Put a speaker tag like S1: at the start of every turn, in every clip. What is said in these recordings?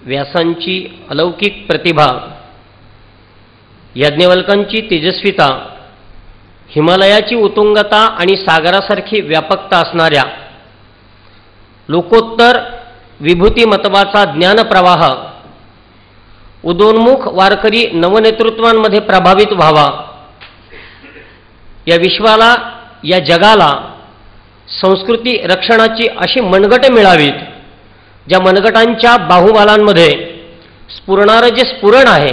S1: व्यासांची अलौकिक प्रतिभा, याज्ञवल्कांची तेजस्विता, हिमालयाची उत्तुंगता आणि सागरासारखी व्यापकता असणाऱ्या लोकोत्तर विभूती मतवाचा ज्ञानप्रवाह उदोन्मुख वारकरी नवनेतृत्वांमध्ये प्रभावित व्हावा, या विश्वाला, या जगाला संस्कृती रक्षणाची अशी मनगट मिळावीत, ज्या मनगटांच्या बाहुबलांमध्ये स्फुरणारं जे स्फुरण आहे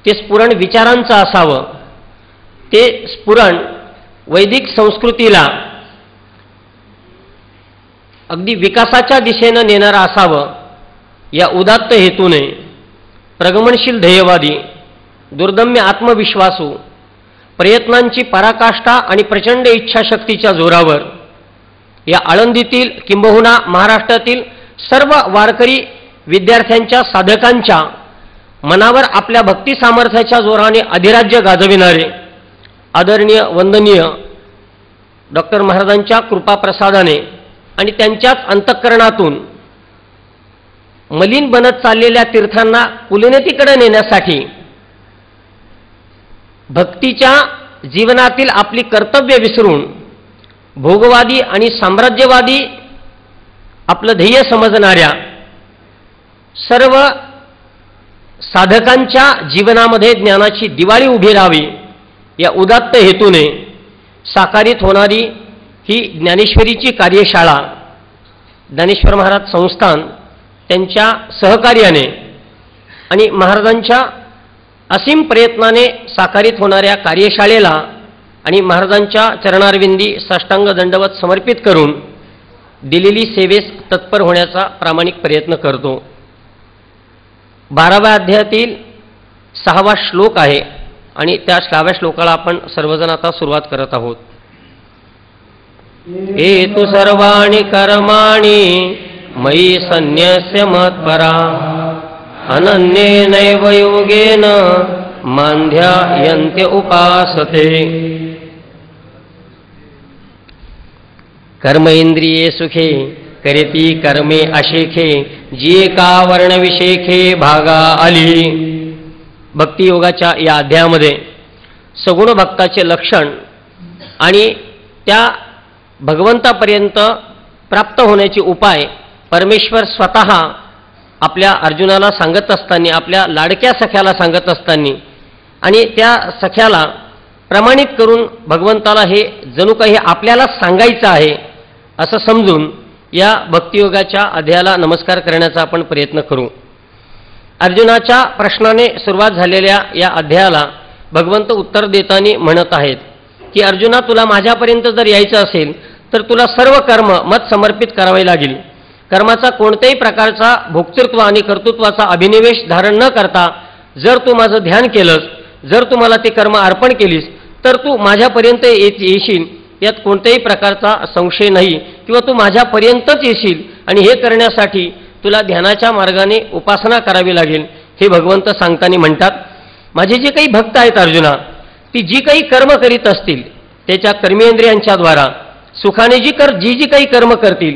S1: ते स्फुरण विचारांचं असावं, ते स्फुरण वैदिक संस्कृतीला अगदी विकासाच्या दिशेनं नेणारं असावं. या उदात्त हेतूने प्रगमनशील ध्येयवादी, दुर्दम्य आत्मविश्वासू, प्रयत्नांची पराकाष्ठा आणि प्रचंड इच्छाशक्तीच्या जोरावर या आळंदीतील किंबहुना महाराष्ट्रातील सर्व वारकरी विद्यार्थ्यांच्या, साधकांच्या मनावर आपल्या भक्ती सामर्थ्याच्या जोराने अधिराज्य गाजविणारे आदरणीय वंदनीय डॉक्टर महाराजांच्या कृपाप्रसादाने आणि त्यांच्याच अंतःकरणातून मलिन बनत चाललेल्या तीर्थांना कुलीनतेकडे नेण्यासाठी भक्तीच्या जीवनातील आपली कर्तव्य विसरून भोगवादी आणि साम्राज्यवादी आपलं ध्येय समजणाऱ्या सर्व साधकांच्या जीवनामध्ये ज्ञानाची दिवाळी उभी राहावी, या उदात्त हेतूने साकारित होणारी ही ज्ञानेश्वरीची कार्यशाळा ज्ञानेश्वर महाराज संस्थान त्यांच्या सहकार्याने आणि महाराजांच्या असीम प्रयत्नाने साकारित होणाऱ्या कार्यशाळेला आणि महाराजांच्या चरणारविंदी साष्टांग दंडवत समर्पित करून दिलेली सेवेस तत्पर होण्याचा प्रामाणिक प्रयत्न करतो. 12व्या अध्यायातील 6वा श्लोक आहे आणि त्या 6व्या श्लोकाला आपण सर्वजण आता सुरुवात करत आहोत. हेतु सर्वाणि कर्माणि मयि सन्न्यस्य मत्परा अनन्येनैव योगेन मां ध्यायन्ते उपासते. कर्म इंद्रिये सुखे करेती कर्मे अशेखे जिये का वर्णविशेखे भागा आली. भक्तियोगाच्या या अध्यायामध्ये सगुण भक्ताचे लक्षण आणि त्या भगवंतापर्यंत प्राप्त होण्याचे उपाय परमेश्वर स्वतः आपल्या अर्जुनाला सांगत असताना, आपल्या लाडक्या सख्याला सांगत असताना आणि त्या सख्याला प्रमाणित करून भगवंताला हे जणू काही आपल्याला सांगायचं आहे असं समजून या भक्तियोगाच्या अध्यायाला नमस्कार करण्याचा आपण प्रयत्न करू. अर्जुनाच्या प्रश्नाने सुरुवात झालेल्या या अध्यायाला भगवंत उत्तर देताना म्हणत आहेत की अर्जुना, तुला माझ्यापर्यंत जर यायचं असेल तर तुला सर्व कर्म मत समर्पित करावे लागेल. कर्माचा कोणत्याही प्रकारचा भोक्तृत्व आणि कर्तृत्वाचा अभिनिवेश धारण न करता जर तू माझं ध्यान केलंस, जर तू मला ते कर्म अर्पण केलीस तर तू माझ्यापर्यंत येशील, यात कोणत्याही प्रकारचा संशय नाही, किंवा तू माझ्यापर्यंतच येशील. आणि हे करण्यासाठी तुला ध्यानाच्या मार्गाने उपासना करावी लागेल, हे भगवंत सांगताना म्हणतात. माझे जे काही भक्त आहेत अर्जुना, ती जी काही कर्म करीत असतील त्याच्या कर्मेंद्रियांच्या द्वारा सुखाने जी काही कर्म करतील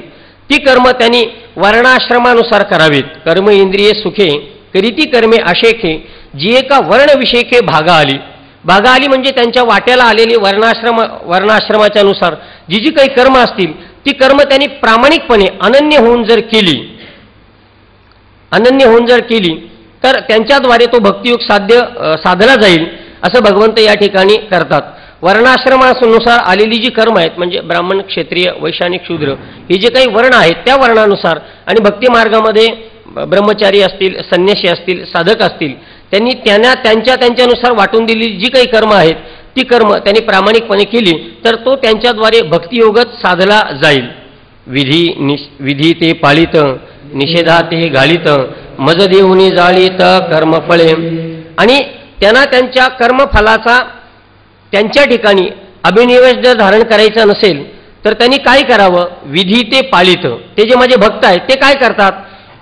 S1: ती कर्म त्यांनी वर्णाश्रमानुसार करावीत. कर्म इंद्रिये सुखे करीती कर्मे अशेखे जी एका वर्णविषयके भागा आली. भागा आली म्हणजे त्यांच्या वाट्याला आलेली वर्णाश्रमाच्या नुसार जी जी काही कर्म असतील ती कर्म त्यांनी प्रामाणिकपणे अनन्य होऊन जर केली तर त्यांच्याद्वारे तो भक्तियोग साधला जाईल असं भगवंत या ठिकाणी करतात. वर्णाश्रमानुसार आलेली जी कर्म आहेत म्हणजे ब्राह्मण, क्षत्रिय, वैश्य आणि शूद्र हे जे काही वर्ण आहेत त्या वर्णानुसार आणि भक्ती मार्गामध्ये ब्रह्मचारी असतील, संन्यासी असतील, साधक असतील, त्यांनी त्यांच्यानुसार वाटून दिलेली जी काही कर्म आहेत ती कर्म त्यांनी प्रामाणिकपणे केली तर तो त्यांच्याद्वारे भक्तियोगच साधला जाईल. विधी ते पाळित, निषेधा ते घालित, मज देऊनी जाळीत कर्मफळे. आणि त्यांना त्यांच्या कर्मफलाचा त्यांच्या ठिकाणी अभिनिवेश जर धारण करायचा नसेल तर त्यांनी काय करावं? विधी ते पाळित. ते जे माझे भक्त आहेत ते काय करतात?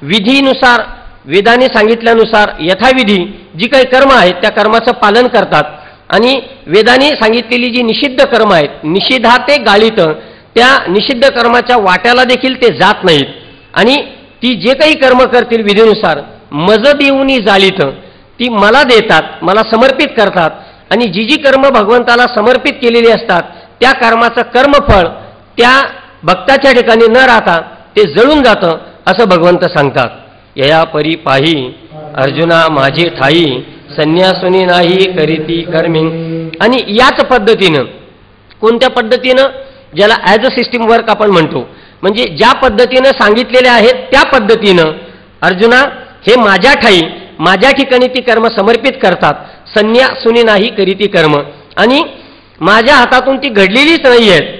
S1: विधीनुसार, वेदाने सांगितल्यानुसार यथाविधी जी काही कर्म आहेत त्या कर्माचं पालन करतात आणि वेदाने सांगितलेली जी निषिद्ध कर्म आहेत, निषिद्धा ते गाळित, त्या निषिद्ध कर्माच्या वाट्याला देखील ते जात नाहीत आणि ती जे काही कर्म करतील विधीनुसार मज देऊनी जाळीत, ती मला देतात, मला समर्पित करतात आणि जी जी कर्म भगवंताला समर्पित केलेली असतात त्या कर्माचं कर्मफळ त्या भक्ताच्या ठिकाणी न राहता ते जळून जातं असं भगवंत सांगतात. यया परी पाही अर्जुना माझे ठाई, संन्यासुनी नाही करीती कर्मी. आणि याच पद्धतीनं, कोणत्या पद्धतीनं, ज्याला ॲज अ सिस्टीम वर्क आपण म्हणतो, म्हणजे ज्या पद्धतीनं सांगितलेले आहेत त्या पद्धतीनं अर्जुना हे माझ्या ठाई, माझ्या ठिकाणी ती कर्म समर्पित करतात. संन्यासुनी नाही करीती कर्म, आणि माझ्या हातातून ती घडलेलीच नाही आहेत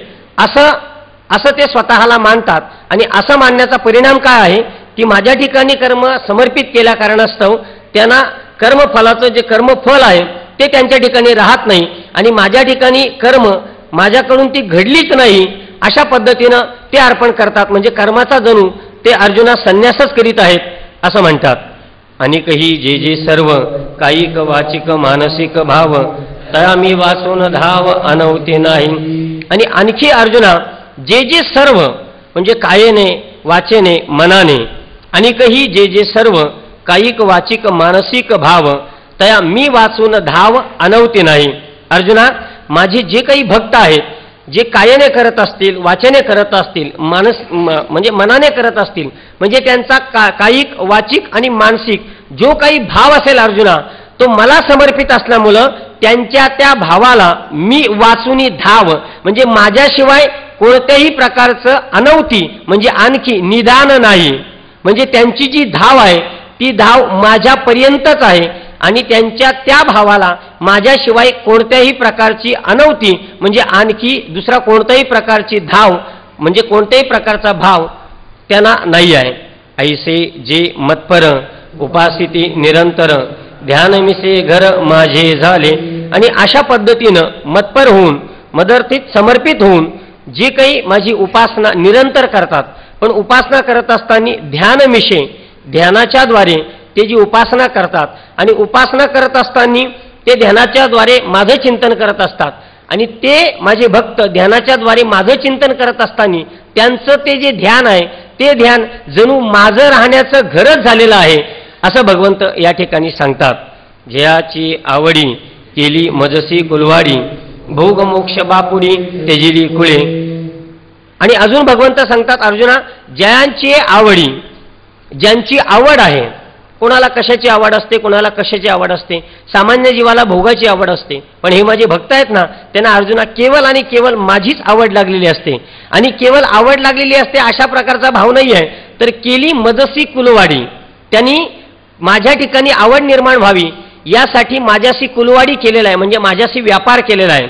S1: असं ते स्वतःला मानतात. आणि असं मानण्याचा परिणाम काय आहे की माझ्या ठिकाणी कर्म समर्पित केल्या कारणास्तव त्यांना कर्मफलाचं जे कर्मफल आहे ते त्यांच्या ठिकाणी राहत नाही, आणि माझ्या ठिकाणी कर्म माझ्याकडून ती घडलीच नाही अशा पद्धतीनं ते अर्पण करतात. म्हणजे कर्माचा जणू ते अर्जुना संन्यासच करीत आहेत असं म्हणतात. आणि काही जे जे सर्व कायिक वाचिक मानसिक भाव, तया मी वाचून धाव अनवते नाही. आणि आणखी अर्जुना जे जे सर्व म्हणजे कायेने वाचेने मनाने, आणि काही जे जे सर्व कायिक वाचिक मानसिक भाव, तया मी वाचून धाव अनवते नाही. अर्जुना माझे जे काही भक्त आहेत, जे कायेने करत असतील, वाचेने करत असतील, म्हणजे मनाने करत असतील, म्हणजे त्यांचा कायिक वाचिक आणि मानसिक जो काही भाव असेल अर्जुना, तो मला समर्पित असल्यामुळं त्यांच्या त्या भावाला मी वाचूनी धाव, म्हणजे माझ्याशिवाय कोणत्याही प्रकारचं अनवती म्हणजे आणखी निदान नाही. म्हणजे त्यांची जी धाव आहे ती धाव माझ्यापर्यंतच आहे, आणि त्यांच्या त्या भावाला माझ्याशिवाय कोणत्याही प्रकारची अनवती म्हणजे आणखी दुसरा कोणत्याही प्रकारची धाव म्हणजे कोणत्याही प्रकारचा भाव त्यांना नाही आहे. ऐसे जे मतपर उपासिती निरंतर, ध्यान मिसे घर माझे झाले. आणि अशा पद्धतीनं मतपर होऊन, मदर्थीत समर्पित होऊन जे काही माझी उपासना निरंतर करतात, पण उपासना करत असताना ध्यान मिशे, ध्यानाच्या द्वारे ते जी उपासना करतात, आणि उपासना करत असताना ते ध्यानाच्या द्वारे माझं चिंतन करत असतात, आणि ते माझे भक्त ध्यानाच्या द्वारे माझं चिंतन करत असताना त्यांचं ते जे ध्यान आहे ते ध्यान जणू माझं राहण्याचं घरच झालेलं आहे असं भगवंत या ठिकाणी सांगतात. जयाची आवडी केली मजसी कुलवाडी, भोग मोक्ष बापुडी तेजिली कुळे. आणि अजून भगवंत सांगतात अर्जुना जयांची आवडी, ज्यांची आवड आहे, कोणाला कशाची आवड असते, कोणाला कशाची आवड असते, सामान्य जीवाला भोगाची आवड असते, पण हे माझे भक्त आहेत ना त्यांना अर्जुना केवळ आणि केवळ माझीच आवड लागलेली असते. आणि केवळ आवड लागलेली असते अशा प्रकारचा भाव नाही आहे, तर केली मजसी कुलवाडी, त्यांनी माझ्या ठिकाणी आवड निर्माण व्हावी यासाठी माझ्याशी कुलवाडी केलेला आहे, म्हणजे माझ्याशी व्यापार केलेला आहे.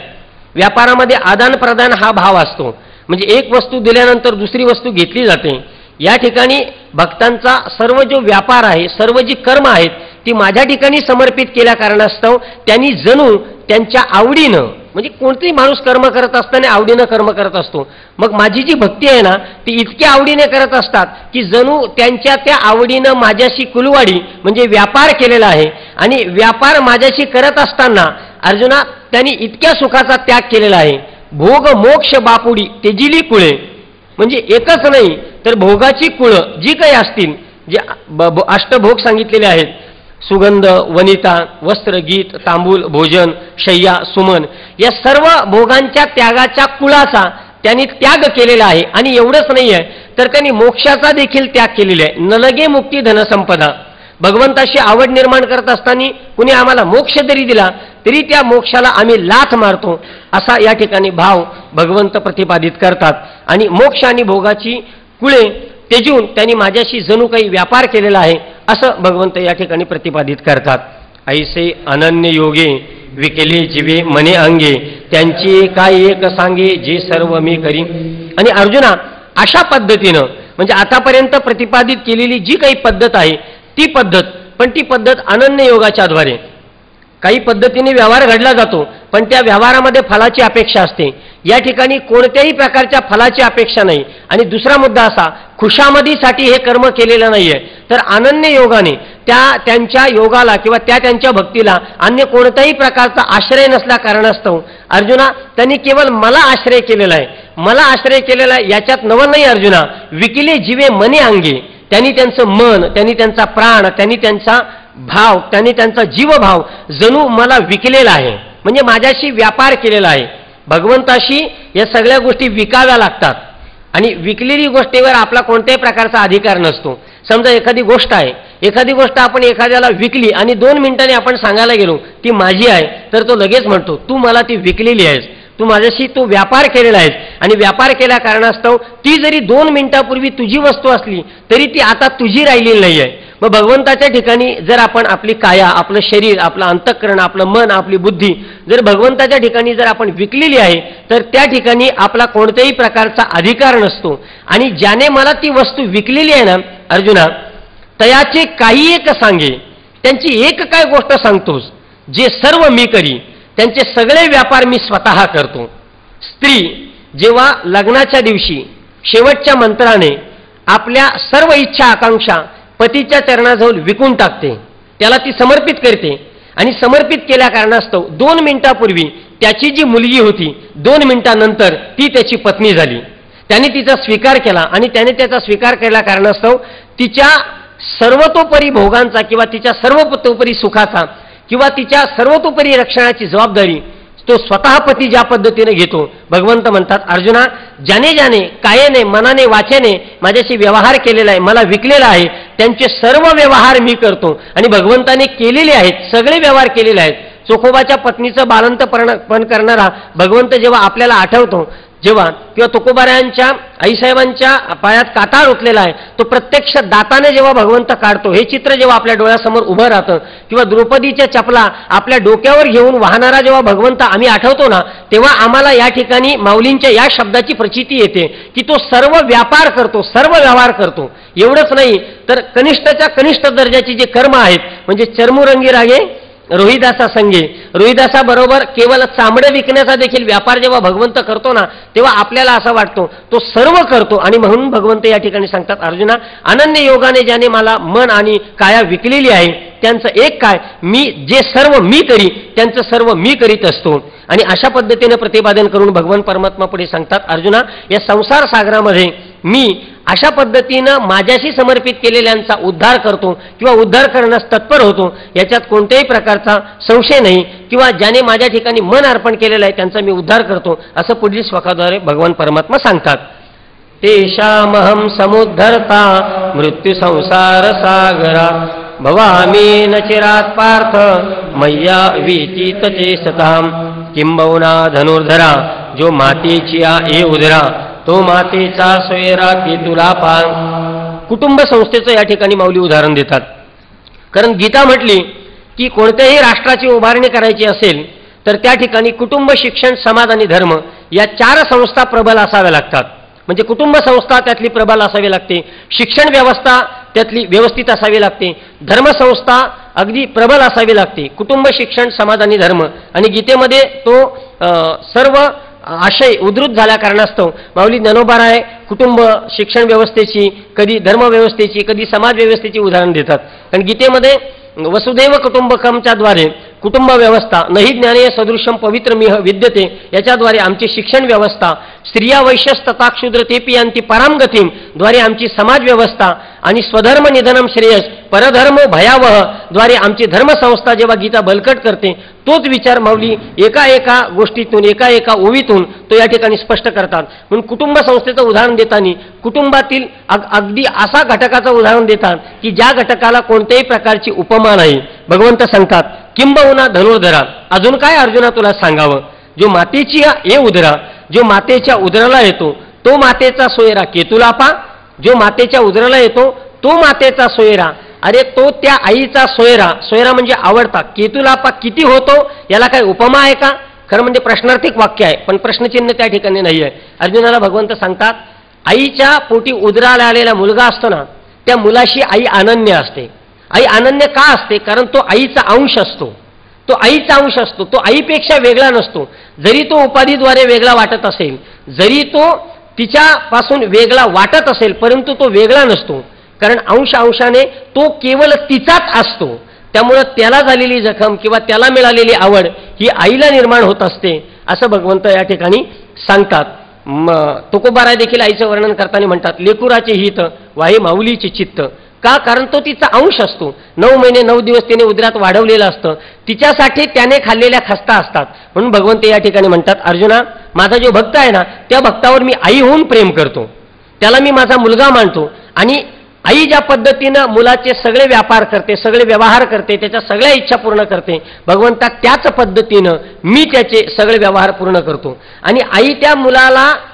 S1: व्यापारामध्ये आदान प्रदान हा भाव असतो, म्हणजे एक वस्तू दिल्यानंतर दुसरी वस्तू घेतली जाते. या ठिकाणी भक्तांचा सर्व जो व्यापार आहे, सर्व जी कर्म आहेत ती माझ्या ठिकाणी समर्पित केल्या कारणास्तव त्यांनी जणू त्यांच्या आवडीनं, म्हणजे कोणतेही माणूस कर्म करत असताना आवडीनं कर्म करत असतो, मग माझी जी भक्ती आहे ना ती इतक्या आवडीने करत असतात की जणू त्यांच्या त्या आवडीनं माझ्याशी कुलवाडी म्हणजे व्यापार केलेला आहे. आणि व्यापार माझ्याशी करत असताना अर्जुना त्यांनी इतक्या सुखाचा त्याग केलेला आहे. भोग मोक्ष बापुडी तेजिली कुळे, म्हणजे एकच नाही तर भोगाची कुळं जी काही असतील, जे अष्टभोग सांगितलेले आहेत, सुगंध वनिता वस्त्र गीत तांबूल भोजन शय्या सुमन, या सर्व भोगांच्या त्यागाच्या कुळाचा त्यांनी त्याग केलेला आहे. आणि एवढंच नाही आहे तर त्यांनी मोक्षाचा देखील त्याग केलेला आहे. नलगे मुक्ती धनसंपदा, भगवंताशी आवड निर्माण करत असताना कुणी आम्हाला मोक्ष जरी दिला तरी त्या मोक्षाला आम्ही लाथ मारतो असा या ठिकाणी भाव भगवंत प्रतिपादित करतात. आणि मोक्ष आणि भोगाची कुळे तेजून त्यांनी माझ्याशी जणू काही व्यापार केलेला आहे असं भगवंत या ठिकाणी प्रतिपादित करतात. ऐसे अनन्य योगे विकेले जीवे मने अंगे, त्यांची काय एक सांगे जे सर्व मी करी. आणि अर्जुना अशा पद्धतीनं म्हणजे आतापर्यंत प्रतिपादित केलेली जी काही पद्धत आहे ती पद्धत, पण ती पद्धत अनन्य योगाच्या द्वारे काही पद्धतीने व्यवहार घडला जातो, पण त्या व्यवहारामध्ये फलाची अपेक्षा असते. या ठिकाणी कोणत्याही प्रकारच्या फलाची अपेक्षा नाही. आणि दुसरा मुद्दा असा, खुशामदीसाठी हे कर्म केलेलं नाहीये, तर अनन्य योगाने त्यांच्या योगाला किंवा त्यांच्या भक्तीला अन्य कोणत्याही प्रकारचा आश्रय नसल्या कारणास्तव अर्जुना त्यांनी केवळ मला आश्रय केलेला आहे, मला आश्रय केलेला आहे. याच्यात नवल नाही अर्जुना, विकिले जीवे मने अंगे, त्यांनी त्यांचं मन, त्यांनी त्यांचा प्राण, त्यांनी त्यांचा भाव, त्यांनी त्यांचा जीवभाव जणू मला विकलेला आहे, म्हणजे माझ्याशी व्यापार केलेला आहे. भगवंताशी या सगळ्या गोष्टी विकाव्या लागतात आणि विकलेली गोष्टीवर आपला कोणत्याही प्रकारचा अधिकार नसतो. समजा एखादी गोष्ट आहे, एखादी गोष्ट आपण एखाद्याला विकली आणि 2 मिनिटांनी आपण सांगायला गेलो ती माझी आहे, तर तो लगेच म्हणतो तू मला ती विकलेली आहेस, तू माझ्याशी तो व्यापार केलेला आहेस. आणि व्यापार केल्या कारणास्तव ती जरी 2 मिनिटापूर्वी तुझी वस्तू असली तरी ती आता तुझी राहिलेली नाही आहे. मग भगवंताच्या ठिकाणी जर आपण आपली काया, आपलं शरीर, आपलं अंतःकरण, आपलं मन, आपली बुद्धी जर भगवंताच्या ठिकाणी जर आपण विकलेली आहे, तर त्या ठिकाणी आपला कोणत्याही प्रकारचा अधिकार नसतो. आणि ज्याने मला ती वस्तू विकलेली आहे ना अर्जुना, तयाचे काही एक सांगे, त्यांची एक काय गोष्ट सांगतोस, जे सर्व मी करी, त्यांचे सगळे व्यापार मी स्वतः करतो. स्त्री जेव्हा लग्नाच्या दिवशी शेवटच्या मंत्राने आपल्या सर्व इच्छा आकांक्षा पतीच्या चरणाजवळ विकून टाकते, त्याला ती समर्पित करते. आणि समर्पित केल्या कारणास्तव 2 मिनिटापूर्वी त्याची जी मुलगी होती 2 मिनिटानंतर ती त्याची पत्नी झाली. त्याने तिचा स्वीकार केला आणि त्याने त्याचा स्वीकार केल्या कारणास्तव तिच्या सर्वतोपरी भोगांचा किंवा तिच्या सर्वतोपरी सुखाचा किंवा तिच्या सर्वतोपरी रक्षणाची जबाबदारी तो स्वतः पती ज्या पद्धतीने घेतो, भगवंत म्हणतात अर्जुना, ज्याने ज्याने कायेने, मनाने, वाचेने माझ्याशी व्यवहार केलेला आहे, मला विकलेला आहे, त्यांचे सर्व व्यवहार मी करतो. आणि भगवंताने केलेले आहेत, सगळे व्यवहार केलेले आहेत. चोखोबाच्या पत्नीचं बालंतपण करणारा भगवंत जेव्हा आपल्याला आठवतो, जेव्हा किंवा तुकोबारायांच्या आईसाहेबांच्या पायात काटा रुतलेला आहे, तो प्रत्यक्ष दाताने जेव्हा भगवंत काढतो, हे चित्र जेव्हा आपल्या डोळ्यासमोर उभं राहतं, किंवा द्रौपदीच्या चपला आपल्या डोक्यावर घेऊन वाहणारा जेव्हा भगवंत आम्ही आठवतो ना, तेव्हा आम्हाला या ठिकाणी माऊलींच्या या शब्दाची प्रचिती येते की तो सर्व व्यापार करतो, सर्व व्यवहार करतो. एवढंच नाही तर कनिष्ठच्या कनिष्ठ दर्जाची जे कर्म आहेत, म्हणजे चर्मुरंगी रागे रोहिदासा संगे, रोहिदासाबरोबर केवळ चामडे विकण्याचा देखील व्यापार जेव्हा भगवंत करतो ना, तेव्हा आपल्याला असं वाटतो तो सर्व करतो. आणि म्हणून भगवंत या ठिकाणी सांगतात अर्जुना, अनन्य योगाने ज्याने मला मन आणि काया विकलेली आहे, त्यांचं एक काय, मी जे सर्व मी करी त्यांचं सर्व मी करीत असतो. आणि अशा पद्धतीने प्रतिपादन करून भगवान परमात्मा पुढे सांगतात अर्जुना, या संसार सागरामध्ये मी अशा पद्धतीनं माझ्याशी समर्पित केलेल्यांचा उद्धार करतो किंवा उद्धार करण्यास तत्पर होतो, याच्यात कोणत्याही प्रकारचा संशय नाही. किंवा ज्याने माझ्या ठिकाणी मन अर्पण केलेलं आहे त्यांचा मी उद्धार करतो, असं पुढील श्लोकाद्वारे भगवान परमात्मा सांगतात. तेषामहं समुद्धर्ता मृत्यू संसार सागरा भवामी न चिरात् पार्थ मय्या विचित चेतताम किंबहुना धनुर्धरा जो मातेची ए उदरा तो मातेचा सोयरा की तुला पान. कुटुंब संस्थेचं या ठिकाणी माऊली उदाहरण देतात. कारण गीता म्हटली की कोणत्याही राष्ट्राची उभारणी करायची असेल तर त्या ठिकाणी कुटुंब, शिक्षण, समाज आणि धर्म या 4 संस्था प्रबल असाव्या लागतात. म्हणजे कुटुंब संस्था त्यातली प्रबल असावी लागते, शिक्षण व्यवस्था त्यातली व्यवस्थित असावी लागते, धर्मसंस्था अगदी प्रबल असावी लागते. कुटुंब, शिक्षण, समाज आणि धर्म. आणि गीतेमध्ये तो सर्व आशय उद्धृत झाल्या कारणास्तव माऊली ज्ञानोबाराय कुटुंब शिक्षण व्यवस्थेची, कधी धर्म व्यवस्थेची, कधी समाज व्यवस्थेची उदाहरण देतात. कारण गीतेमध्ये वसुदैव कुटुंबकमच्या द्वारे कुटुंब व्यवस्था, नहि ज्ञाने सदृशम पवित्रमिह विद्यते, याच्याद्वारे आमची शिक्षण व्यवस्था, स्त्रिया वैश्यस तथा क्षुद्र तेपी यांती परामगतीम द्वारे आमची समाज व्यवस्था, आणि स्वधर्म निधनम श्रेयस परधर्म भयावह द्वारे आमची धर्मसंस्था जेव्हा गीता बलकट करते, तोच विचार माऊली एका एका गोष्टीतून, एका एका ओवीतून तो या ठिकाणी स्पष्ट करतात. म्हणून कुटुंब संस्थेचं उदाहरण देताना कुटुंबातील अगदी असा घटकाचं उदाहरण देतात की ज्या घटकाला कोणत्याही प्रकारची उपमा नाही. भगवंत सांगतात किंबहुना धनुर्धरा, अजून काय अर्जुना तुला सांगावं, जो मातेची ए उदरा, जो मातेच्या उदराला येतो तो मातेचा सोयरा केतुलापा, जो मातेच्या उदराला येतो तो मातेचा सोयरा. अरे तो त्या आईचा सोयरा, सोयरा म्हणजे आवडता, केतुलापा किती होतो याला काय उपमा आहे का? खरं म्हणजे प्रश्नार्थिक वाक्य आहे, पण प्रश्नचिन्ह त्या ठिकाणी नाही आहे. अर्जुनाला भगवंत सांगतात आईच्या पोटी उदराला आलेला मुलगा असतो ना, त्या मुलाशी आई अनन्य असते. आई अनन्य का असते? कारण तो आईचा अंश असतो, तो आईचा अंश असतो, तो आईपेक्षा वेगळा नसतो. जरी तो उपाधीद्वारे वेगळा वाटत असेल, जरी तो तिच्यापासून वेगळा वाटत असेल, परंतु तो वेगळा नसतो. कारण अंश अंशाने तो केवळ तिचाच असतो. त्यामुळं त्याला झालेली जखम किंवा त्याला मिळालेली आवड ही आईला निर्माण होत असते, असं भगवंत या ठिकाणी सांगतात. तुकोबाराय देखील आईचं वर्णन करताना म्हणतात, लेकुराचे हित वाहे माऊलीचे चित्त. का? कारण तो तिचा अंश असतो. 9 महिने 9 दिवस तिने उदरात वाढवलेलं असतं. तिच्यासाठी त्याने खाल्लेल्या खस्ता असतात. म्हणून भगवंत या ठिकाणी म्हणतात, अर्जुना, माझा जो भक्त आहे ना, त्या भक्तावर मी आई होऊन प्रेम करतो, त्याला मी माझा मुलगा मानतो. आणि आई ज्या पद्धतीनं मुलाचे सगळे व्यापार करते, सगळे व्यवहार करते, त्याच्या सगळ्या इच्छा पूर्ण करते, भगवंता त्याच पद्धतीनं मी त्याचे सगळे व्यवहार पूर्ण करतो. आणि आई त्या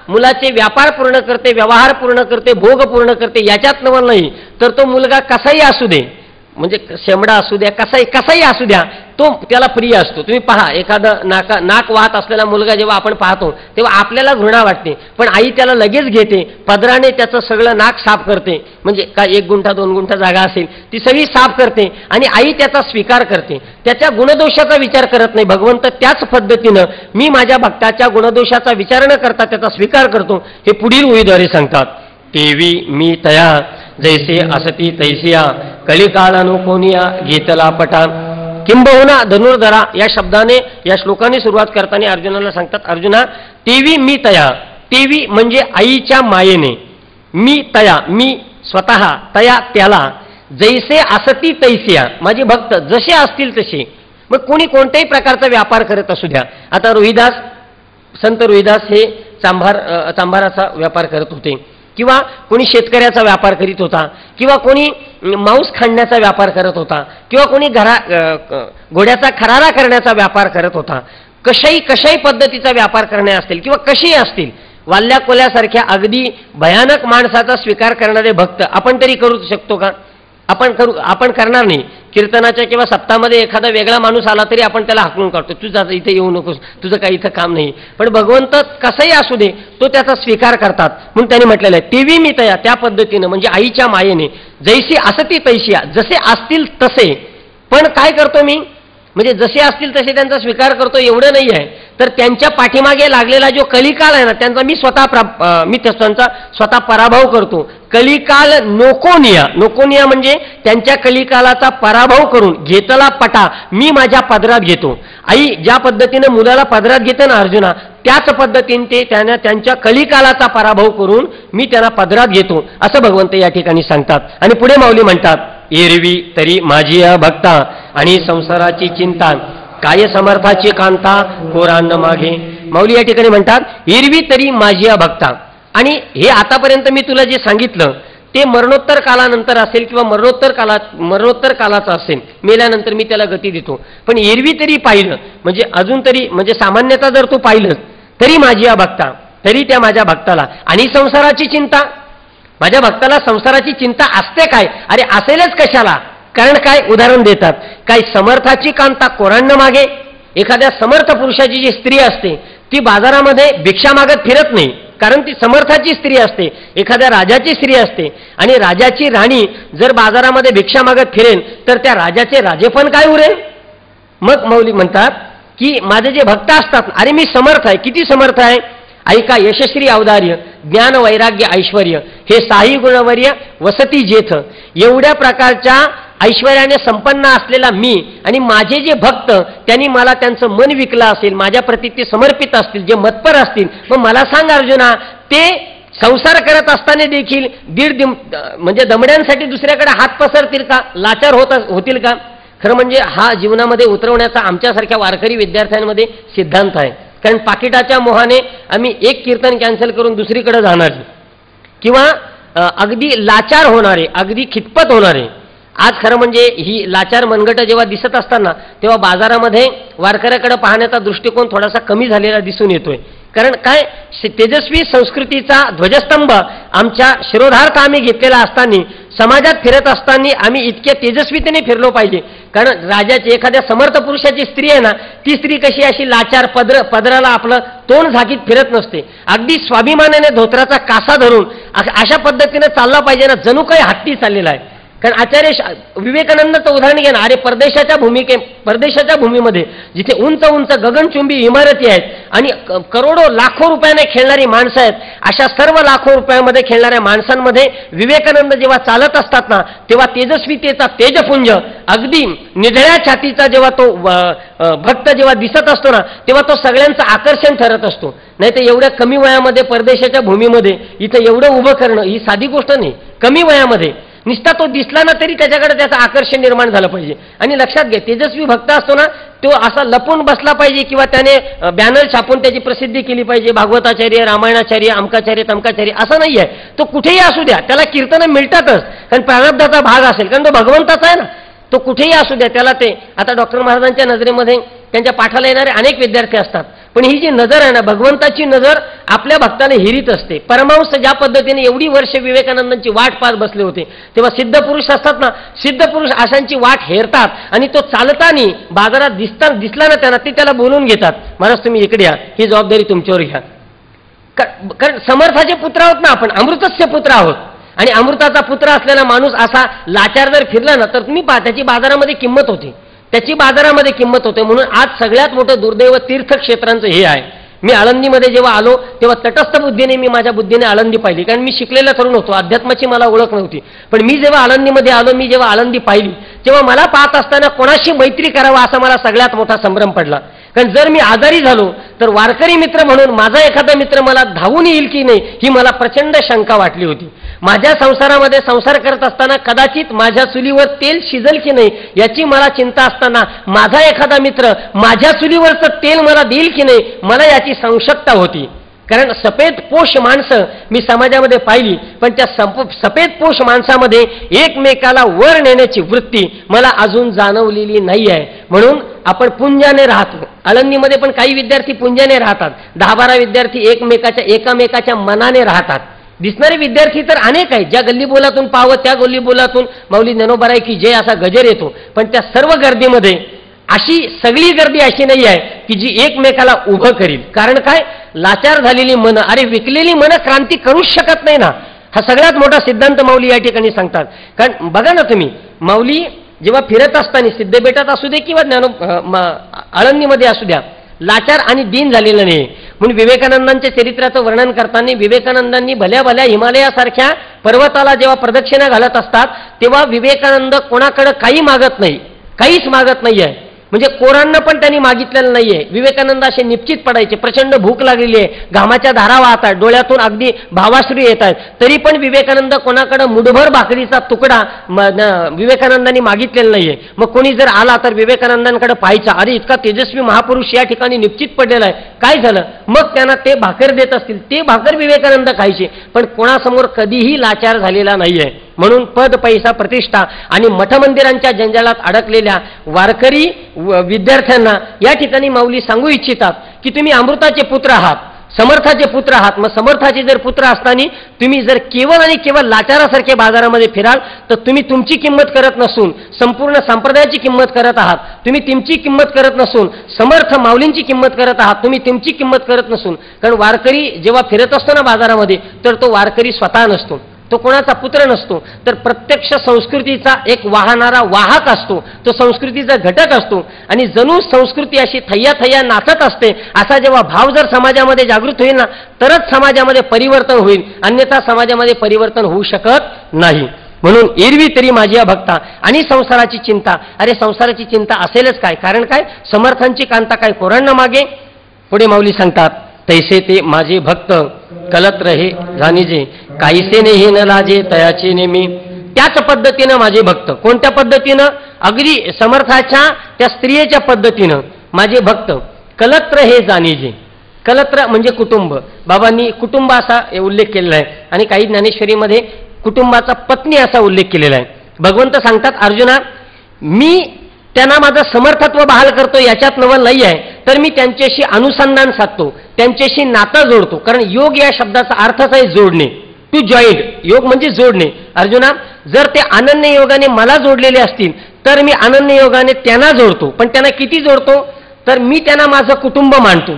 S1: मुलाचे व्यापार पूर्ण करते, व्यवहार पूर्ण करते, भोग पूर्ण करते. याच्यात नवल नाही तर तो मुलगा कसाही असू दे, म्हणजे शेंबडा असू द्या, कसाही असू द्या, तो त्याला प्रिय असतो. तुम्ही पहा, एखादं नाक वाहत असलेला मुलगा जेव्हा आपण पाहतो तेव्हा आपल्याला घृणा वाटते, पण आई त्याला लगेच घेते, पदराने त्याचं सगळं नाक साफ करते. म्हणजे काय 1 गुंठा 2 गुंठा जागा असेल ती सगळी साफ करते आणि आई त्याचा स्वीकार करते. त्याच्या गुणदोषाचा विचार करत नाही. भगवंत त्याच पद्धतीनं मी माझ्या भक्ताच्या गुणदोषाचा विचार न करता त्याचा स्वीकार करतो. हे पुढील ओळीद्वारे सांगतात, तेवी मी तया जैसे असती तैसिया कलिकाळानु कोनिया घेतला पटा. किंबहुना धनुर्धरा या शब्दाने, या श्लोकाने सुरुवात करताना अर्जुनाला सांगतात, अर्जुना, तेवी मी तया. तेवी म्हणजे आईच्या मायेने, मी तया मी स्वतः, तया त्याला, जैसे असती तैसिया माझे भक्त जसे असतील तसे. मग कोणी कोणत्याही प्रकारचा व्यापार करत असू द्या. आता संत रोहिदास हे चांभाराचा व्यापार करत होते, किंवा कोणी शेतकऱ्याचा व्यापार करीत होता, किंवा कोणी मांस खाण्याचा व्यापार करत होता, किंवा कोणी घोड्याचा खरारा करण्याचा व्यापार करत होता. कशाही पद्धतीचा व्यापार करणे असतील किंवा कसेही असतील, वाल्या कोल्यासारख्या अगदी भयानक माणसाचा स्वीकार करणारे भक्त आपण तरी करू शकतो का? आपण करणार नाही. कीर्तनाच्या किंवा सप्तामध्ये एखादा वेगळा माणूस आला तरी आपण त्याला हाकलून काढतो, तुझा इथे येऊ नकोस, तुझं काही इथं काम नाही. पण भगवंत कसंही असू दे तो त्याचा स्वीकार करतात. म्हणून त्यांनी म्हटलेलं आहे, तेवी मी तया, त्या पद्धतीनं म्हणजे आईच्या मायेने, जैसी असती तैसिया जसे असतील तसे. पण काय करतो मी, म्हणजे जसे असतील तसे त्यांचा स्वीकार करतो एवढं नाही आहे, तर त्यांच्या पाठीमागे लागलेला जो कलिकाल आहे ना, त्यांचा मी त्यांचा स्वतः पराभव करतो. कलिकाल नोकोनिया म्हणजे त्यांच्या कलिकालाचा पराभव करून घेतला पटा मी माझ्या पदरात घेतो. आई ज्या पद्धतीने मुलाला पदरात घेते ना अर्जुना, त्याच पद्धतीने त्यांच्या कलिकालाचा पराभव करून मी त्यांना पदरात घेतो, असं भगवंत या ठिकाणी सांगतात. आणि पुढे माऊली म्हणतात, एरवी तरी माझी या भक्ता आणि संसाराची चिंता, काय समर्थाची कांता कोरांन मागे. माऊली या ठिकाणी म्हणतात, एरवी तरी माझी या भक्ता. आणि हे आतापर्यंत मी तुला जे सांगितलं ते मरणोत्तर कालानंतर असेल किंवा मरणोत्तर कालाचं असेल, मेल्यानंतर मी त्याला गती देतो. पण एरवी तरी पाहिलं म्हणजे अजून तरी म्हणजे सामान्यतः जर तू पाहिलं तरी माझी या भक्ता, तरी त्या माझ्या भक्ताला. आणि संसाराची चिंता, माझ्या भक्ताला संसाराची चिंता असते काय? अरे असेलच कशाला? कारण काय उदाहरण देतात, काय समर्थाची कांता कोरांन मागे. एखाद्या समर्थ पुरुषाची जी स्त्री असते ती बाजारामध्ये भिक्षा मागत फिरत नाही, कारण ती समर्थाची स्त्री असते. एखाद्या राजाची स्त्री असते आणि राजाची राणी जर बाजारामध्ये भिक्षा मागत फिरेल तर त्या राजाचे राजेपण काय उरेल? मग मौली म्हणतात की माझे जे भक्त असतात, अरे मी समर्थ आहे. किती समर्थ आहे? ऐका, यशस्वी औदार्य, ज्ञान वैराग्य ऐश्वर्य हे साई गुणवर्य वसती जेथ. एवढ्या प्रकारच्या ऐश्वर्याने संपन्न असलेला मी आणि माझे जे भक्त, त्यांनी मला त्यांचं मन विकलं असेल, माझ्या प्रती ते समर्पित असतील, जे मतपर असतील, मग मला सांग अर्जुना, ते संसार करत असताना देखील म्हणजे दमड्यांसाठी दुसऱ्याकडे हात पसरतील का? लाचार होतील का? खरं म्हणजे हा जीवनामध्ये उतरवण्याचा आमच्यासारख्या वारकरी विद्यार्थ्यांमध्ये सिद्धांत आहे. कारण पाकिटाच्या मोहाने आम्ही एक कीर्तन कॅन्सल करून दुसरीकडे जाणार, किंवा अगदी लाचार होणारे, अगदी खितपत होणारे. आज खरं म्हणजे ही लाचार मनगट जेव्हा दिसत असताना तेव्हा बाजारामध्ये वारकऱ्याकडे पाहण्याचा दृष्टिकोन थोडासा कमी झालेला दिसून येतोय. कारण काय, तेजस्वी संस्कृतीचा ध्वजस्तंभ आमच्या शिरोधार्थ आम्ही घेतलेला असताना, समाजात फिरत असताना आम्ही इतक्या तेजस्वीतेने फिरलो पाहिजे. कारण राजाची, एखाद्या समर्थ पुरुषाची स्त्री आहे ना, ती स्त्री कशी अशी लाचार पदराला आपलं तोंड झाकीत फिरत नसते. अगदी स्वाभिमानाने धोत्राचा कासा धरून अशा पद्धतीने चालला पाहिजे ना, जणू काही हत्ती चाललेला आहे. कारण आचार्य विवेकानंदाचं उदाहरण घ्या ना, अरे परदेशाच्या भूमीमध्ये जिथे उंच उंच गगनचुंबी इमारती आहेत आणि करोडो लाखो रुपयाने खेळणारी माणसं आहेत, अशा सर्व लाखो रुपयामध्ये खेळणाऱ्या माणसांमध्ये विवेकानंद जेव्हा चालत असतात ना, तेव्हा तेजस्वीतेचा तेजपुंज अगदी निढळ्या छातीचा जेव्हा तो भक्त जेव्हा दिसत असतो ना, तेव्हा तो सगळ्यांचं आकर्षण ठरत असतो. नाही तर एवढ्या कमी वयामध्ये परदेशाच्या भूमीमध्ये इथं एवढं उभं करणं ही साधी गोष्ट नाही. कमी वयामध्ये निस्ता तो दिसला ना तरी त्याच्याकडे त्याचं आकर्षण निर्माण झालं पाहिजे. आणि लक्षात घ्या, तेजस्वी भक्त असतो ना तो असा लपून बसला पाहिजे किंवा त्याने बॅनर छापून त्याची प्रसिद्धी केली पाहिजे, भागवताचार्य, रामायणाचार्य, अमकाचार्य, तमकाचार्य, असं नाही आहे. तो कुठेही असू द्या, त्याला कीर्तनं मिळतातच, कारण प्रारब्धाचा भाग असेल, कारण तो भगवंताचा आहे ना. तो कुठेही असू द्या, त्याला ते आता डॉक्टर महाराजांच्या नजरेमध्ये त्यांच्या पाठाला येणारे अनेक विद्यार्थी असतात, पण ही जी नजर आहे ना, भगवंताची नजर आपल्या भक्ताला हिरीत असते. परमहंस ज्या पद्धतीने एवढी वर्ष विवेकानंदांची वाट पाहत बसले होते, तेव्हा सिद्ध पुरुष असतात ना, सिद्ध पुरुष अशांची वाट हेरतात आणि तो चालताना बाजारात दिसला ना त्यांना, ते त्याला बोलून घेतात, महाराज तुम्ही इकडे या, ही जबाबदारी तुमच्यावर घ्या. कारण समर्थाचे पुत्र आहोत ना आपण, अमृतस्य पुत्र आहोत. आणि अमृताचा पुत्र असलेला माणूस असा लाचार जर फिरला ना, तर तुम्ही पहा त्याची बाजारामध्ये किंमत होती, त्याची बाजारामध्ये किंमत होते. म्हणून आज सगळ्यात मोठं दुर्दैव तीर्थक्षेत्रांचं हे आहे. मी आळंदीमध्ये जेव्हा आलो तेव्हा तटस्थ बुद्धीने मी माझ्या बुद्धीने आळंदी पाहिली, कारण मी शिकलेला तरुण होतो, अध्यात्माची मला ओळख नव्हती. पण मी जेव्हा आळंदीमध्ये आलो, मी जेव्हा आळंदी पाहिली, तेव्हा मला पाहत असताना कोणाशी मैत्री करावा असा मला सगळ्यात मोठा संभ्रम पडला. कारण जर मी आजारी झालो तर वारकरी मित्र म्हणून माझा एखादा मित्र मला धावून येईल की नाही ही मला प्रचंड शंका वाटली होती. माझ्या संसारामध्ये संसार करत असताना कदाचित माझ्या चुलीवर तेल शिजल की नाही याची मला चिंता असताना माझा एखादा मित्र माझ्या चुलीवरचं तेल मला देईल की नाही मला याची संशक्ता होती. कारण सफेद पोष माणसं मी समाजामध्ये पाहिली, पण त्या सफेद पोष माणसामध्ये एकमेकाला वर नेण्याची वृत्ती मला अजून जाणवलेली नाही आहे. म्हणून आपण पुंजाने राहतो. आळंदीमध्ये पण काही विद्यार्थी पुंजाने राहतात, 10-12 विद्यार्थी एकामेकाच्या मनाने राहतात. दिसणारे विद्यार्थी तर अनेक आहेत, ज्या गल्लीबोलातून पाहावं त्या गल्लीबोलातून माऊली ज्ञानोबा की जय असा गजर येतो. पण त्या सर्व गर्दीमध्ये अशी सगळी गर्दी अशी नाही आहे की जी एकमेकाला उभं करील. कारण काय, लाचार झालेली मन, अरे विकलेली मन क्रांती करूच शकत नाही ना. हा सगळ्यात मोठा सिद्धांत माऊली या ठिकाणी सांगतात. कारण बघा ना तुम्ही, माऊली जेव्हा फिरत असताना सिद्धबेटात असू दे किंवा आळंदीमध्ये असू द्या, लाचार आणि दीन झालेलं नाही. म्हणून विवेकानंदांच्या चरित्राचं वर्णन करताना विवेकानंदांनी भल्या भल्या हिमालयासारख्या पर्वताला जेव्हा प्रदक्षिणा घालत असतात तेव्हा विवेकानंद कोणाकडे काही मागत नाही, काहीच मागत नाही आहे. म्हणजे कोरांना पण त्यांनी मागितलेलं नाहीये. विवेकानंद असे निश्चित पडायचे, प्रचंड भूक लागलेली आहे, घामाच्या धारा वाहतात, डोळ्यातून अगदी भावाश्रू येत आहेत, तरी पण विवेकानंद कोणाकडे मुठभर भाकरीचा तुकडा विवेकानंदांनी मागितलेला नाहीये. मग कोणी जर आला तर विवेकानंदांकडे पाहायचा, अरे इतका तेजस्वी महापुरुष या ठिकाणी निश्चित पडलेला आहे, काय झालं. मग त्यांना ते भाकर देत असतील, ते भाकर विवेकानंद खायचे, पण कोणासमोर कधीही लाचार झालेला नाहीये. म्हणून पद, पैसा, प्रतिष्ठा आणि मठमंदिरांच्या जंजाळात अडकलेल्या वारकरी विद्यार्थ्यांना या ठिकाणी माऊली सांगू इच्छितात की तुम्ही अमृताचे पुत्र आहात, समर्थाचे पुत्र आहात. मग समर्थाचे जर पुत्र असताना तुम्ही जर केवळ आणि केवळ लाचारासारखे बाजारामध्ये फिराल तर तुम्ही तुमची किंमत करत नसून संपूर्ण संप्रदायाची किंमत करत आहात. तुम्ही तुमची किंमत करत नसून समर्थ माऊलींची किंमत करत आहात, तुम्ही तुमची किंमत करत नसून. कारण वारकरी जेव्हा फिरत असतो ना बाजारामध्ये, तर तो वारकरी स्वतः नसतो, तो कोणाचा पुत्र नसतो, तर प्रत्यक्ष संस्कृतीचा एक वाहणारा वाहक असतो, तो संस्कृतीचा घटक असतो. आणि जणू संस्कृती अशी थय्या नाचत असते असा जेव्हा भाव जर समाजामध्ये जागृत होईल ना तरच समाजामध्ये परिवर्तन होईल, अन्यथा समाजामध्ये परिवर्तन होऊ शकत नाही. म्हणून एरवी तरी माझी भक्ता आणि संसाराची चिंता, अरे संसाराची चिंता असेलच काय, कारण काय, समर्थांची कांता काय कोरांना मागे. पुढे माऊली सांगतात, तैसे ते माझे भक्त कलत रहे जाणीजे, काहीसे नाही न लाजे तयाचे नेमी. त्याच पद्धतीनं माझे भक्त, कोणत्या पद्धतीनं, अगदी समर्थाच्या त्या स्त्रियेच्या पद्धतीनं माझे भक्त कलत्र हे जाणीजे. कलत्र म्हणजे कुटुंब, बाबांनी कुटुंब असा उल्लेख केलेला आहे आणि काही ज्ञानेश्वरीमध्ये कुटुंबाचा पत्नी असा उल्लेख केलेला आहे. भगवंत सांगतात, अर्जुना मी त्यांना माझं समर्थत्व बहाल करतो याच्यात नवल नाही आहे, तर मी त्यांच्याशी अनुसंधान साधतो, त्यांच्याशी नातं जोडतो. कारण योग या शब्दाचा अर्थच आहे जोडणे, टू जॉईंट. योग म्हणजे जोडणे. अर्जुना जर ते अनन्य योगाने मला जोडलेले असतील तर मी अनन्य योगाने त्यांना जोडतो. पण त्यांना किती जोडतो, तर मी त्यांना माझं कुटुंब मानतो.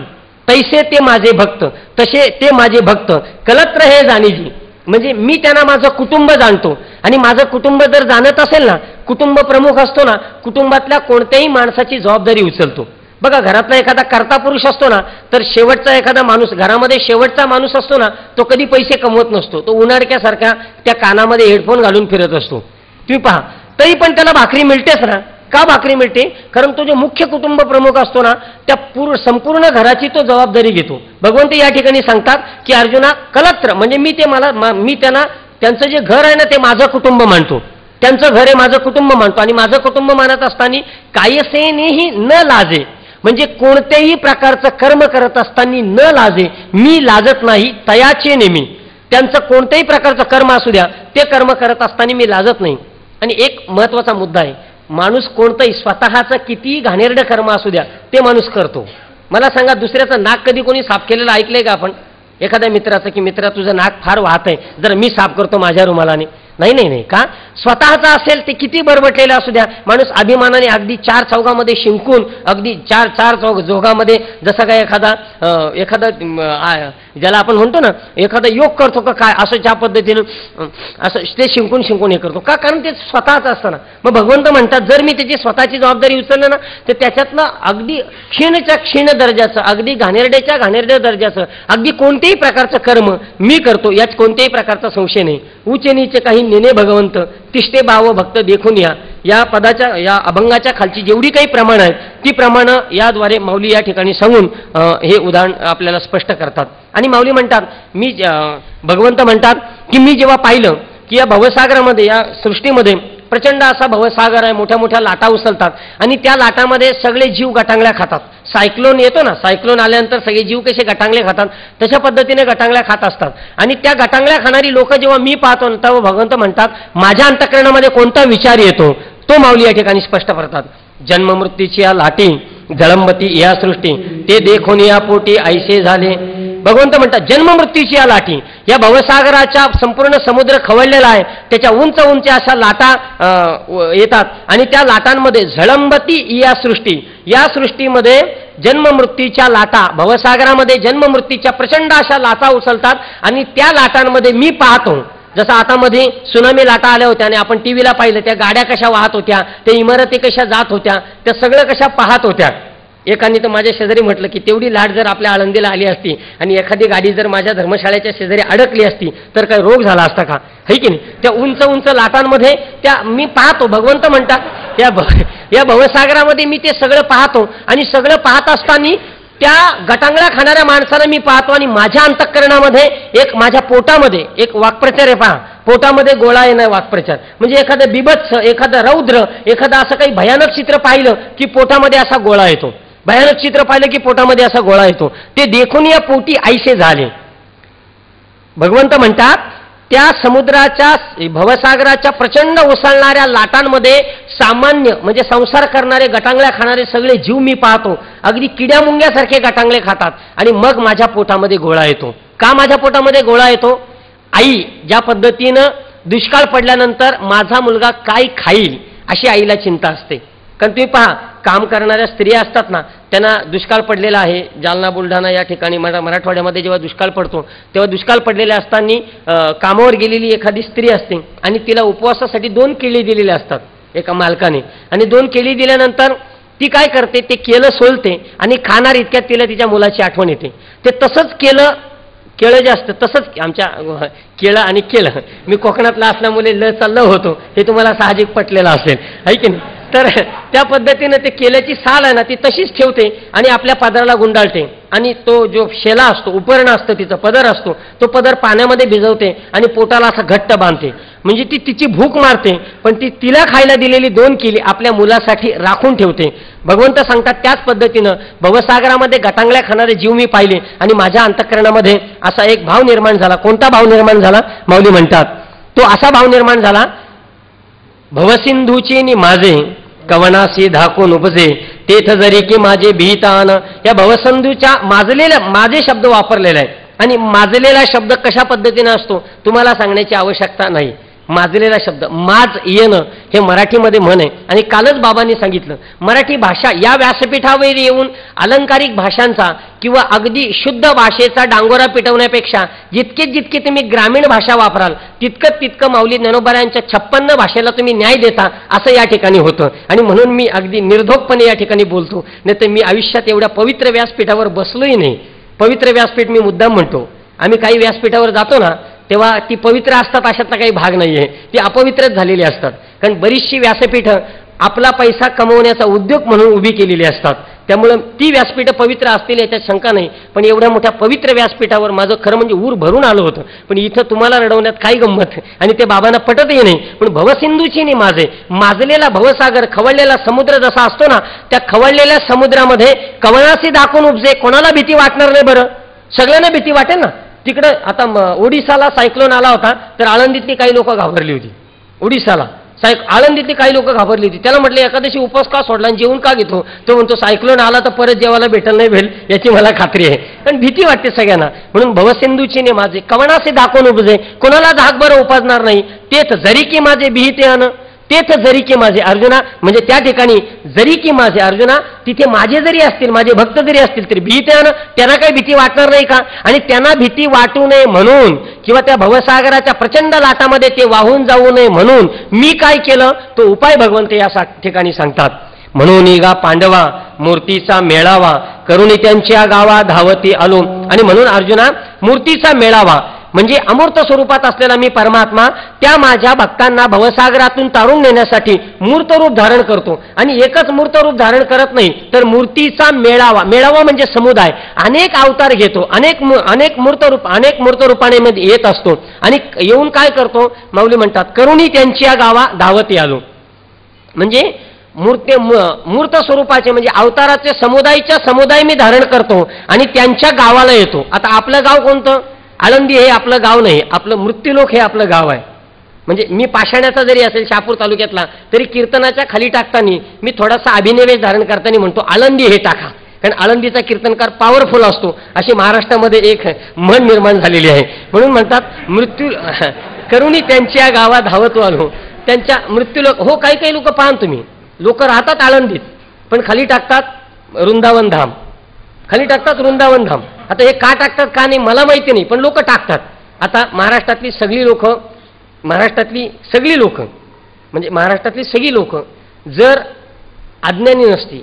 S1: तैसे ते माझे भक्त, तसे ते माझे भक्त कलत्र हे जाणीजी. म्हणजे मी त्यांना माझं कुटुंब जाणतो आणि माझं कुटुंब जर जाणत असेल ना, कुटुंब प्रमुख असतो ना, कुटुंबातल्या कोणत्याही माणसाची जबाबदारी उचलतो. बघा घरातला एखादा कर्ता पुरुष असतो ना, तर शेवटचा एखादा माणूस, घरामध्ये शेवटचा माणूस असतो ना, तो कधी पैसे कमवत नसतो, तो उन्हाळक्यासारखा त्या कानामध्ये हेडफोन घालून फिरत असतो. तुम्ही पहा, तरी पण त्याला भाकरी मिळतेच ना. का भाकरी मिळते? कारण तो जो मुख्य कुटुंब प्रमुख असतो ना, त्या संपूर्ण घराची तो जबाबदारी घेतो. भगवंत या ठिकाणी सांगतात की अर्जुना, कलत्र म्हणजे मी त्यांना त्यांचं जे घर आहे ना ते माझं कुटुंब मानतो. त्यांचं घर आहे माझं कुटुंब मानतो. आणि माझं कुटुंब मानत असताना कायसेनेही न लाजे, म्हणजे कोणत्याही प्रकारचं कर्म करत असताना न लाजे, मी लाजत नाही. तयाचे नेहमी, त्यांचं कोणत्याही प्रकारचं कर्म असू द्या ते कर्म करत असताना मी लाजत नाही. आणि एक महत्वाचा मुद्दा आहे, माणूस कोणतंही स्वतःचं कितीही घाणेरडं कर्म असू द्या ते माणूस करतो. मला सांगा, दुसऱ्याचं नाक कधी कोणी साफ केलेलं ऐकलंय का आपण? एखाद्या मित्राचं की मित्रा तुझं नाक फार वाहत आहे, जर मी साफ करतो माझ्या रुमालाने. नाही नाही नाही, का? स्वतःचा असेल ते किती बरबटलेलं असू द्या, माणूस अभिमानाने अगदी चार चौघामध्ये शिंकून, अगदी चार जोगामध्ये, जसं काय एखादा ज्याला आपण म्हणतो ना एखादा योग करतो का काय, असं ज्या पद्धतीनं असं ते शिंकून हे करतो का? कारण ते स्वतःच असतं ना. मग भगवंत म्हणतात, जर मी त्याची स्वतःची जबाबदारी उचललं ना तर त्याच्यातनं अगदी क्षीणच्या क्षीण दर्जाचं, अगदी घाणेरड्याच्या घाणेरड्या दर्जाचं, अगदी कोणत्याही प्रकारचं कर्म मी करतो यात कोणत्याही प्रकारचा संशय नाही. उच्च नीच काही नेने भगवंत, तिष्ठे भाव भक्त देखून या पदाच्या, या अभंगाच्या खालची जेवढी काही प्रमाण आहेत ती प्रमाणं याद्वारे माऊली या ठिकाणी सांगून हे उदाहरण आपल्याला स्पष्ट करतात. आणि माऊली म्हणतात, भगवंत म्हणतात की मी जेव्हा पाहिलं की या भवसागरामध्ये, या सृष्टीमध्ये प्रचंड असा भवसागर आहे, मोठ्या मोठ्या लाटा उचलतात आणि त्या लाटामध्ये सगळे जीव गटांगळ्या खातात. सायक्लोन येतो ना, सायक्लोन आल्यानंतर सगळे जीव कसे गटांगळे खातात तशा पद्धतीने गटांगळ्या खात असतात. आणि त्या गटांगळ्या खाणारी लोक जेव्हा मी पाहतो तेव्हा भगवंत म्हणतात, माझ्या अंतःकरणामध्ये कोणता विचार येतो तो माऊली या ठिकाणी स्पष्ट करतात. जन्ममृत्यूची या लाटी जळंबती या सृष्टी, ते देखून या पोटी ऐसे झाले. भगवंत म्हणतात, जन्ममृत्यूची या लाटी, या भवसागराच्या संपूर्ण समुद्र खवळलेला आहे, त्याच्या उंच उंच अशा लाटा येतात आणि त्या लाटांमध्ये झळंबती या सृष्टी, या सृष्टीमध्ये जन्ममृत्यूच्या लाटा, भवसागरामध्ये जन्ममृत्यूच्या प्रचंड अशा लाटा उचलतात आणि त्या लाटांमध्ये मी पाहतो. जसं आता मध्ये सुनामी लाटा आल्या होत्या आणि आपण टीव्हीला पाहिलं, त्या गाड्या कशा वाहत होत्या, त्या इमारती कशा जात होत्या, त्या सगळं कशा पाहत होत्या. एकाने तर माझ्या शेजारी म्हटलं की तेवढी लाट जर आपल्या आळंदीला आली असती आणि एखादी गाडी जर माझ्या धर्मशाळेच्या शेजारी अडकली असती तर काय रोग झाला असता का? है की नाही? त्या उंच उंच लाटांमध्ये त्या मी पाहतो. भगवंत म्हणतात, या भवसागरामध्ये मी ते सगळं पाहतो आणि सगळं पाहत असताना त्या गटांगळ्या खाणाऱ्या माणसाला मी पाहतो आणि माझ्या अंतःकरणामध्ये एक, माझ्या पोटामध्ये एक वाक्प्रचार आहे. पहा, पोटामध्ये गोळा येणं वाक्प्रचार म्हणजे एखादं बिभत्स, एखादं रौद्र, एखादं असं काही भयानक चित्र पाहिलं की पोटामध्ये असा गोळा येतो. भयानक चित्र पाहिलं की पोटामध्ये असा गोळा येतो. ते देखून या पोटी ऐसे झाले. भगवंत म्हणतात, त्या समुद्राच्या, भवसागराच्या प्रचंड उसळणाऱ्या लाटांमध्ये सामान्य म्हणजे संसार करणारे, गटांगळ्या खाणारे सगळे जीव मी पाहतो. अगदी किड्या मुंग्यासारखे गटांगळे खातात आणि मग माझ्या पोटामध्ये गोळा येतो. का माझ्या पोटामध्ये गोळा येतो? आई ज्या पद्धतीनं दुष्काळ पडल्यानंतर माझा मुलगा काय खाईल अशी आईला चिंता असते. कारण तुम्ही पहा, काम करणाऱ्या स्त्रिया असतात ना, त्यांना दुष्काळ पडलेला आहे. जालना, बुलढाणा या ठिकाणी मराठवाड्यामध्ये जेव्हा दुष्काळ पडतो तेव्हा दुष्काळ पडलेल्या असताना कामावर गेलेली एखादी स्त्री असते आणि तिला उपवासासाठी 2 केळी दिलेले असतात एका मालकाने. आणि 2 केळी दिल्यानंतर ती काय करते, ते केळं सोलते आणि खाणार इतक्यात तिला तिच्या मुलाची आठवण येते. ते तसंच केळं जे असतं तसंच, आमच्या केळं आणि केळं, मी कोकणातला असल्यामुळे ल होतो हे तुम्हाला साहजिक पटलेलं असेल, है की नाही? तर त्या पद्धतीनं ते केल्याची साल आहे ना ती तशीच ठेवते आणि आपल्या पदराला गुंडाळते आणि तो जो शेला असतो, उपरणं असतं तिचं, पदर असतो, तो पदर पाण्यामध्ये भिजवते आणि पोटाला असं घट्ट बांधते. म्हणजे ती तिची भूक मारते पण ती तिला खायला दिलेली 2 केळी आपल्या मुलासाठी राखून ठेवते. भगवंत सांगतात, त्याच पद्धतीनं भवसागरामध्ये गटांगळ्या खाणारे जीव मी पाहिले आणि माझ्या अंतःकरणामध्ये असा एक भाव निर्माण झाला. कोणता भाव निर्माण झाला? माऊली म्हणतात, तो असा भाव निर्माण झाला, भवसिंधूचे नि माझे कवनासी धाकून उपजे, तेथ जरी की माझे भीतान. या भवसिंधूच्या माजलेला, माझे शब्द वापरलेला आहे. आणि माजलेला शब्द कशा पद्धतीने असतो तुम्हाला सांगण्याची आवश्यकता नाही. माजलेला शब्द, माज येणं, हे मराठीमध्ये म्हण आहे. आणि कालच बाबांनी सांगितलं, मराठी भाषा या व्यासपीठावर येऊन अलंकारिक भाषांचा किंवा अगदी शुद्ध भाषेचा डांगोरा पिटवण्यापेक्षा जितके तुम्ही ग्रामीण भाषा वापराल तितकं माऊली ज्ञानोबारायांच्या 56 भाषेला तुम्ही न्याय देता असं या ठिकाणी होतं. आणि म्हणून मी अगदी निर्धोकपणे या ठिकाणी बोलतो. नाही तर मी आयुष्यात एवढ्या पवित्र व्यासपीठावर बसलोही नाही. पवित्र व्यासपीठ मी मुद्दाम म्हणतो. आम्ही काही व्यासपीठावर जातो ना तेव्हा ती पवित्र असतात अशातला काही भाग नाही आहे, ती अपवित्रच झालेली असतात. कारण बरीचशी व्यासपीठं आपला पैसा कमवण्याचा उद्योग म्हणून उभी केलेली असतात. त्यामुळं ती व्यासपीठं पवित्र असतील याच्यात शंका नाही. पण एवढ्या मोठ्या पवित्र व्यासपीठावर माझं खरं म्हणजे ऊर भरून आलं होतं. पण इथं तुम्हाला रडवण्यात काय गंमत, आणि ते बाबांना पटतही नाही. पण भवसिंधूची नाही माझे, माजलेला भवसागर, खवळलेला समुद्र जसा असतो ना, त्या खवळलेल्या समुद्रामध्ये कवळासी दाखवून उपजे, कोणाला भीती वाटणार नाही बरं? सगळ्यांना भीती वाटेल ना. तिकडं आता ओडिसाला सायक्लोन आला होता, तर आळंदीतली काही लोक घाबरली होती. ओडिसाला आळंदीतली काही लोक घाबरली होती. त्याला म्हटलं एकादशी उपवास का सोडला आणि जेवून का घेतो? तो म्हणतो सायक्लोन आला तर परत जेवायला भेटल नाही भेल याची मला खात्री आहे. कारण भीती वाटते सगळ्यांना. म्हणून भवसिंधूची ने माझे कवणासे दाखवून उपजे, कोणाला धाक बरं उपाजणार नाही. तेच जरी की माझे बिहिते अन, तेच जरी की माझे अर्जुना, म्हणजे त्या ठिकाणी जरी की माझे अर्जुना, तिथे माझे जरी असतील, माझे भक्त जरी असतील तरी भीते अन, त्यांना काही भीती वाटणार नाही का? आणि त्यांना भीती वाटू नये म्हणून, किंवा त्या भवसागराच्या प्रचंड लाटामध्ये ते वाहून जाऊ नये म्हणून मी काय केलं, तो उपाय भगवंत या ठिकाणी सांगतात. म्हणून गा पांडवा मूर्तीचा मेळावा करुणी त्यांच्या गावा धावती आलो. आणि म्हणून अर्जुना, मूर्तीचा मेळावा म्हणजे अमूर्त स्वरूपात असलेला मी परमात्मा त्या माझ्या भक्तांना भवसागरातून तारून नेण्यासाठी मूर्त रूप धारण करतो. आणि एकच मूर्त रूप धारण करत नाही, तर मूर्तीचा मेळावा, मेळावा म्हणजे समुदाय, अनेक अवतार घेतो, अनेक मूर्त रूपाने येत असतो. आणि येऊन काय करतो, माऊली म्हणतात करुणी त्यांच्या गावा धावती आलो. म्हणजे मूर्त स्वरूपाचे म्हणजे अवताराचे समुदाय मी धारण करतो आणि त्यांच्या गावाला येतो. आता आपलं गाव कोणतं? आळंदी हे आपलं गाव नाही, आपलं मृत्यूलोक हे आपलं गाव आहे. म्हणजे मी पाषाण्याचा जरी असेल शहापूर तालुक्यातला, तरी कीर्तनाच्या खाली टाकताना मी थोडासा अभिनिवेश धारण करताना म्हणतो आळंदी हे टाका. कारण आळंदीचा कीर्तनकार पॉवरफुल असतो, अशी महाराष्ट्रामध्ये एक म्हण निर्माण झालेली आहे. म्हणून म्हणतात मृत्यू करुणी त्यांच्या गावात धावतो आलो. त्यांच्या मृत्यूलोक, हो काही लोक पाहा तुम्ही, लोक राहतात आळंदीत पण खाली टाकतात वृंदावन धाम, खाली टाकतात वृंदावन धाम. आता हे का टाकतात का नाही मला माहिती नाही, पण लोक टाकतात. आता महाराष्ट्रातली सगळी लोक म्हणजे महाराष्ट्रातली सगळी लोक जर अज्ञानी नसती,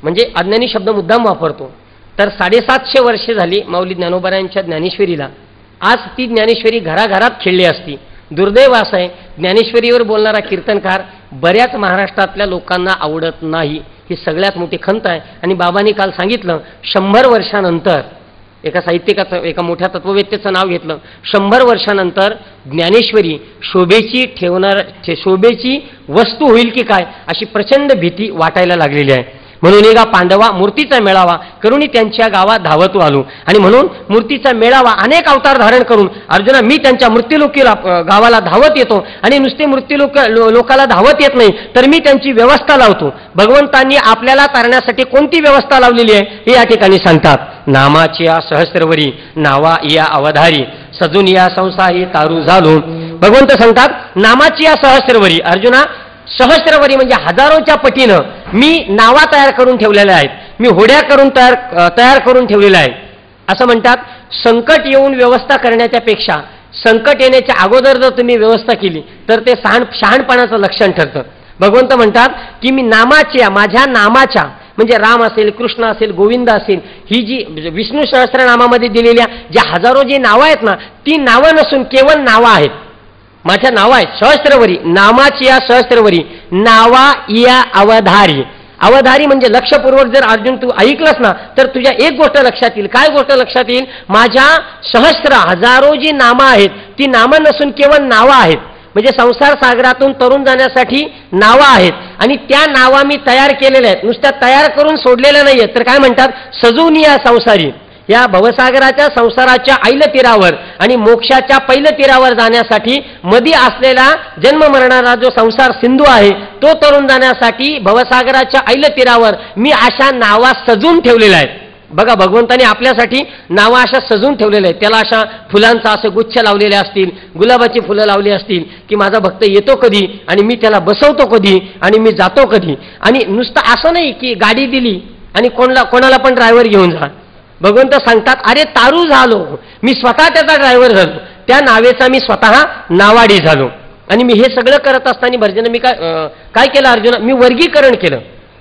S1: म्हणजे अज्ञानी शब्द मुद्दाम वापरतो, तर 750 वर्षे झाली माऊली ज्ञानोबारायांच्या ज्ञानेश्वरीला. आज ती ज्ञानेश्वरी घराघरात खेळली असती. दुर्दैव असं आहे, ज्ञानेश्वरीवर बोलणारा कीर्तनकार बऱ्याच महाराष्ट्रातल्या लोकांना आवडत नाही. ही सगळ्यात मोठी खंत आहे. आणि बाबांनी काल सांगितलं 100 वर्षानंतर, एका साहित्यिकाचं, एका मोठ्या तत्ववेत्तेचं नाव घेतलं, 100 वर्षानंतर ज्ञानेश्वरी शोभेची वस्तू होईल की काय अशी प्रचंड भीती वाटायला लागलेली आहे. म्हणून एका पांडवा मूर्तीचा मेळावा करुणी त्यांच्या गावात धावतो आलो. आणि म्हणून मूर्तीचा मेळावा अनेक अवतार धारण करून अर्जुना मी त्यांच्या मृत्यूलोकीला गावाला धावत येतो. आणि नुसते लोकाला धावत येत नाही, तर मी त्यांची व्यवस्था लावतो. भगवंतांनी आपल्याला तारण्यासाठी कोणती व्यवस्था लावलेली आहे हे या ठिकाणी सांगतात. नामाची या सहस्रवरी नावा या अवधारी सजून या संसारी तारू झालो. भगवंत सांगतात नामाची या सहस्रवरी, अर्जुना सहस्रवरी म्हणजे हजारोच्या पटीनं मी नावा तयार करून ठेवलेल्या आहेत, मी होड्या करून तयार करून ठेवलेल्या आहेत. असं म्हणतात संकट येऊन व्यवस्था करण्याच्या पेक्षा संकट येण्याच्या अगोदर जर तुम्ही व्यवस्था केली तर ते शहाणपणाचं लक्षण ठरतं. भगवंत म्हणतात की मी नामाच्या, माझ्या नामाच्या, म्हणजे राम असेल, कृष्ण असेल, गोविंद असेल, ही जी विष्णू सहस्रनामामध्ये दिलेल्या ज्या हजारो जी नावं आहेत ना, ती नावं नसून केवळ नावं आहेत. माझ्या नाव आहे सहस्त्रवरी, नामाची या सहस्त्रवरी नावा या अवधारी. अवधारी म्हणजे लक्षपूर्वक जर अर्जुन तू ऐकलंस ना, तर तुझ्या एक गोष्ट लक्षात येईल. काय गोष्ट लक्षात येईल? माझ्या हजारो जी नामं आहेत ती नामं नसून केवळ नावं आहेत. म्हणजे संसार सागरातून तरुण जाण्यासाठी नावं आहेत. आणि त्या नावा मी तयार केलेल्या आहेत, नुसत्या तयार करून सोडलेल्या नाही आहेत. तर काय म्हणतात सजून या संसारी, या भवसागराच्या संसाराच्या ऐल तीरावर आणि मोक्षाच्या पैल तीरावर जाण्यासाठी मध्ये असलेला जन्म मरणारा जो संसार सिंधू आहे तो तरुण जाण्यासाठी भवसागराच्या ऐल तीरावर मी अशा नावा सजून ठेवलेल्या आहेत. बघा भगवंताने आपल्यासाठी नावा अशा सजून ठेवलेल्या आहेत. त्याला अशा फुलांचा असे गुच्छ लावलेले असतील, गुलाबाची फुलं लावली असतील की माझा भक्त येतो कधी आणि मी त्याला बसवतो कधी आणि मी जातो कधी. आणि नुसतं असं नाही की गाडी दिली आणि कोणाला पण ड्रायव्हर घेऊन जा. भगवंत सांगतात अरे तारू झालो, मी स्वतः त्याचा ड्रायव्हर झालो, त्या नावेचा मी स्वतः नावाडी झालो. आणि मी हे सगळं करत असताना भर्जन मी काय केलं अर्जुन, मी वर्गीकरण केलं.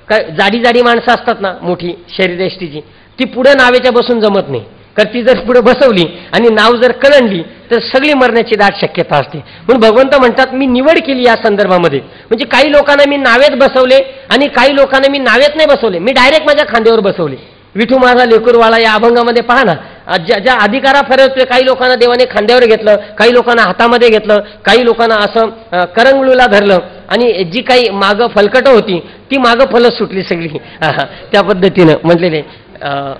S1: काय जाडी माणसं असतात ना मोठी शरीरयष्टीची, ती पुढे नावेच्या बसून जमत नाही, कारण ती जर पुढे बसवली आणि नाव जर कलंडली तर सगळी मरण्याची दाट शक्यता असते. म्हणून भगवंत म्हणतात मी निवड केली या संदर्भामध्ये. म्हणजे काही लोकांना मी नावेत बसवले आणि काही लोकांना मी नावेत नाही बसवले, मी डायरेक्ट माझ्या खांद्यावर बसवले. विठू माझा लेकूरवाळा या अभंगामध्ये पहा ना, ज्या अधिकारा फरक काही लोकांना देवाने खांद्यावर घेतलं, काही लोकांना हातामध्ये घेतलं, काही लोकांना असं करंगळूला धरलं आणि जी काही मागं फलकटं होती ती मागं फलच सुटली सगळी. त्या पद्धतीनं म्हटलेले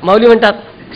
S1: माऊली म्हणतात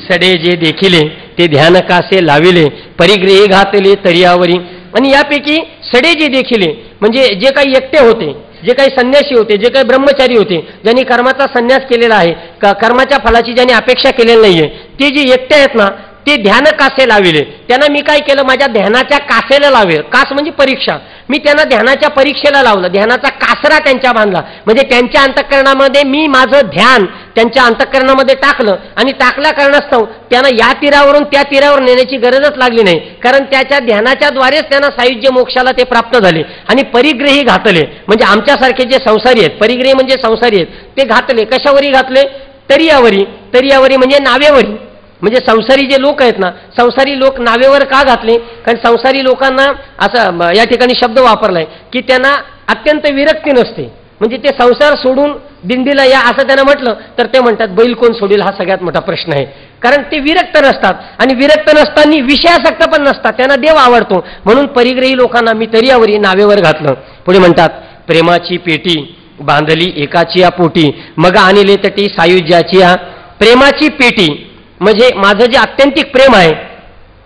S1: सडे जे देखिले ते ध्यान कासे लाविले परिग्रही घातले तरियावरी. आणि यापैकी सडे जे देखिले म्हणजे जे काही एकटे होते, जे काही संन्यासी होते, जे काही ब्रह्मचारी होते, ज्यांनी कर्माचा संन्यास केलेला आहे, कर्माच्या फलाची ज्यांनी अपेक्षा केलेली नाहीये, ते जे एकटे आहेत ना ते ध्यान कासे लाविले. त्यांना मी काय केलं, माझ्या ध्यानाच्या कासेला लावे. कास म्हणजे परीक्षा. मी त्यांना ध्यानाच्या परीक्षेला लावलं, ध्यानाचा कासरा त्यांच्या बांधला. म्हणजे त्यांच्या अंतःकरणामध्ये मी माझं ध्यान त्यांच्या अंतःकरणामध्ये टाकलं आणि टाकल्या कारणास्तव त्यांना या तीरावरून त्या तीरावर नेण्याची गरजच लागली नाही, कारण त्याच्या ध्यानाच्या द्वारेच त्यांना सायुज्य मोक्षाला ते प्राप्त झाले. आणि परिग्रही घातले म्हणजे आमच्यासारखे जे संसारी आहेत, परिग्रही म्हणजे संसारी आहेत, ते घातले. कशावरी घातले? तरियावरी. तरियावरी म्हणजे नावेवरी. म्हणजे संसारी जे लोक आहेत ना, संसारी लोक नावेवर का घातले? कारण संसारी लोकांना असं या ठिकाणी शब्द वापरलाय की त्यांना अत्यंत विरक्ती नसते. म्हणजे ते संसार सोडून दिंडीला या असं त्यांना म्हटलं तर ते म्हणतात बैल कोण सोडील, हा सगळ्यात मोठा प्रश्न आहे. कारण ते विरक्त नसतात आणि विरक्त नसताना विषयासक्त पण नसतात, त्यांना देव आवडतो. म्हणून परिग्रही लोकांना मी तरियावरी नावेवर घातलं. पुढे म्हणतात प्रेमाची पेटी बांधली एकाची या पोटी मग आणले तटी सायुज्याची या. प्रेमाची पेटी म्हणजे माझं जे आत्यंतिक प्रेम आहे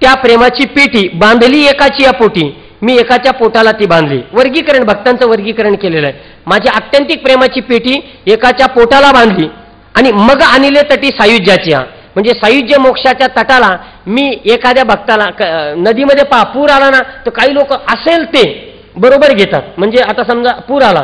S1: त्या प्रेमाची पेटी बांधली एकाची या पोटी. मी एकाच्या पोटाला ती बांधली. वर्गीकरण, भक्तांचं वर्गीकरण केलेलं आहे. माझी आत्यंतिक प्रेमाची पेटी एकाच्या पोटाला बांधली आणि मग आणले तटी सायुज्याची या. म्हणजे सायुज्य मोक्षाच्या तटाला मी एखाद्या भक्ताला नदीमध्ये पूर आला ना तर काही लोक असेल ते बरोबर घेतात. म्हणजे आता समजा पूर आला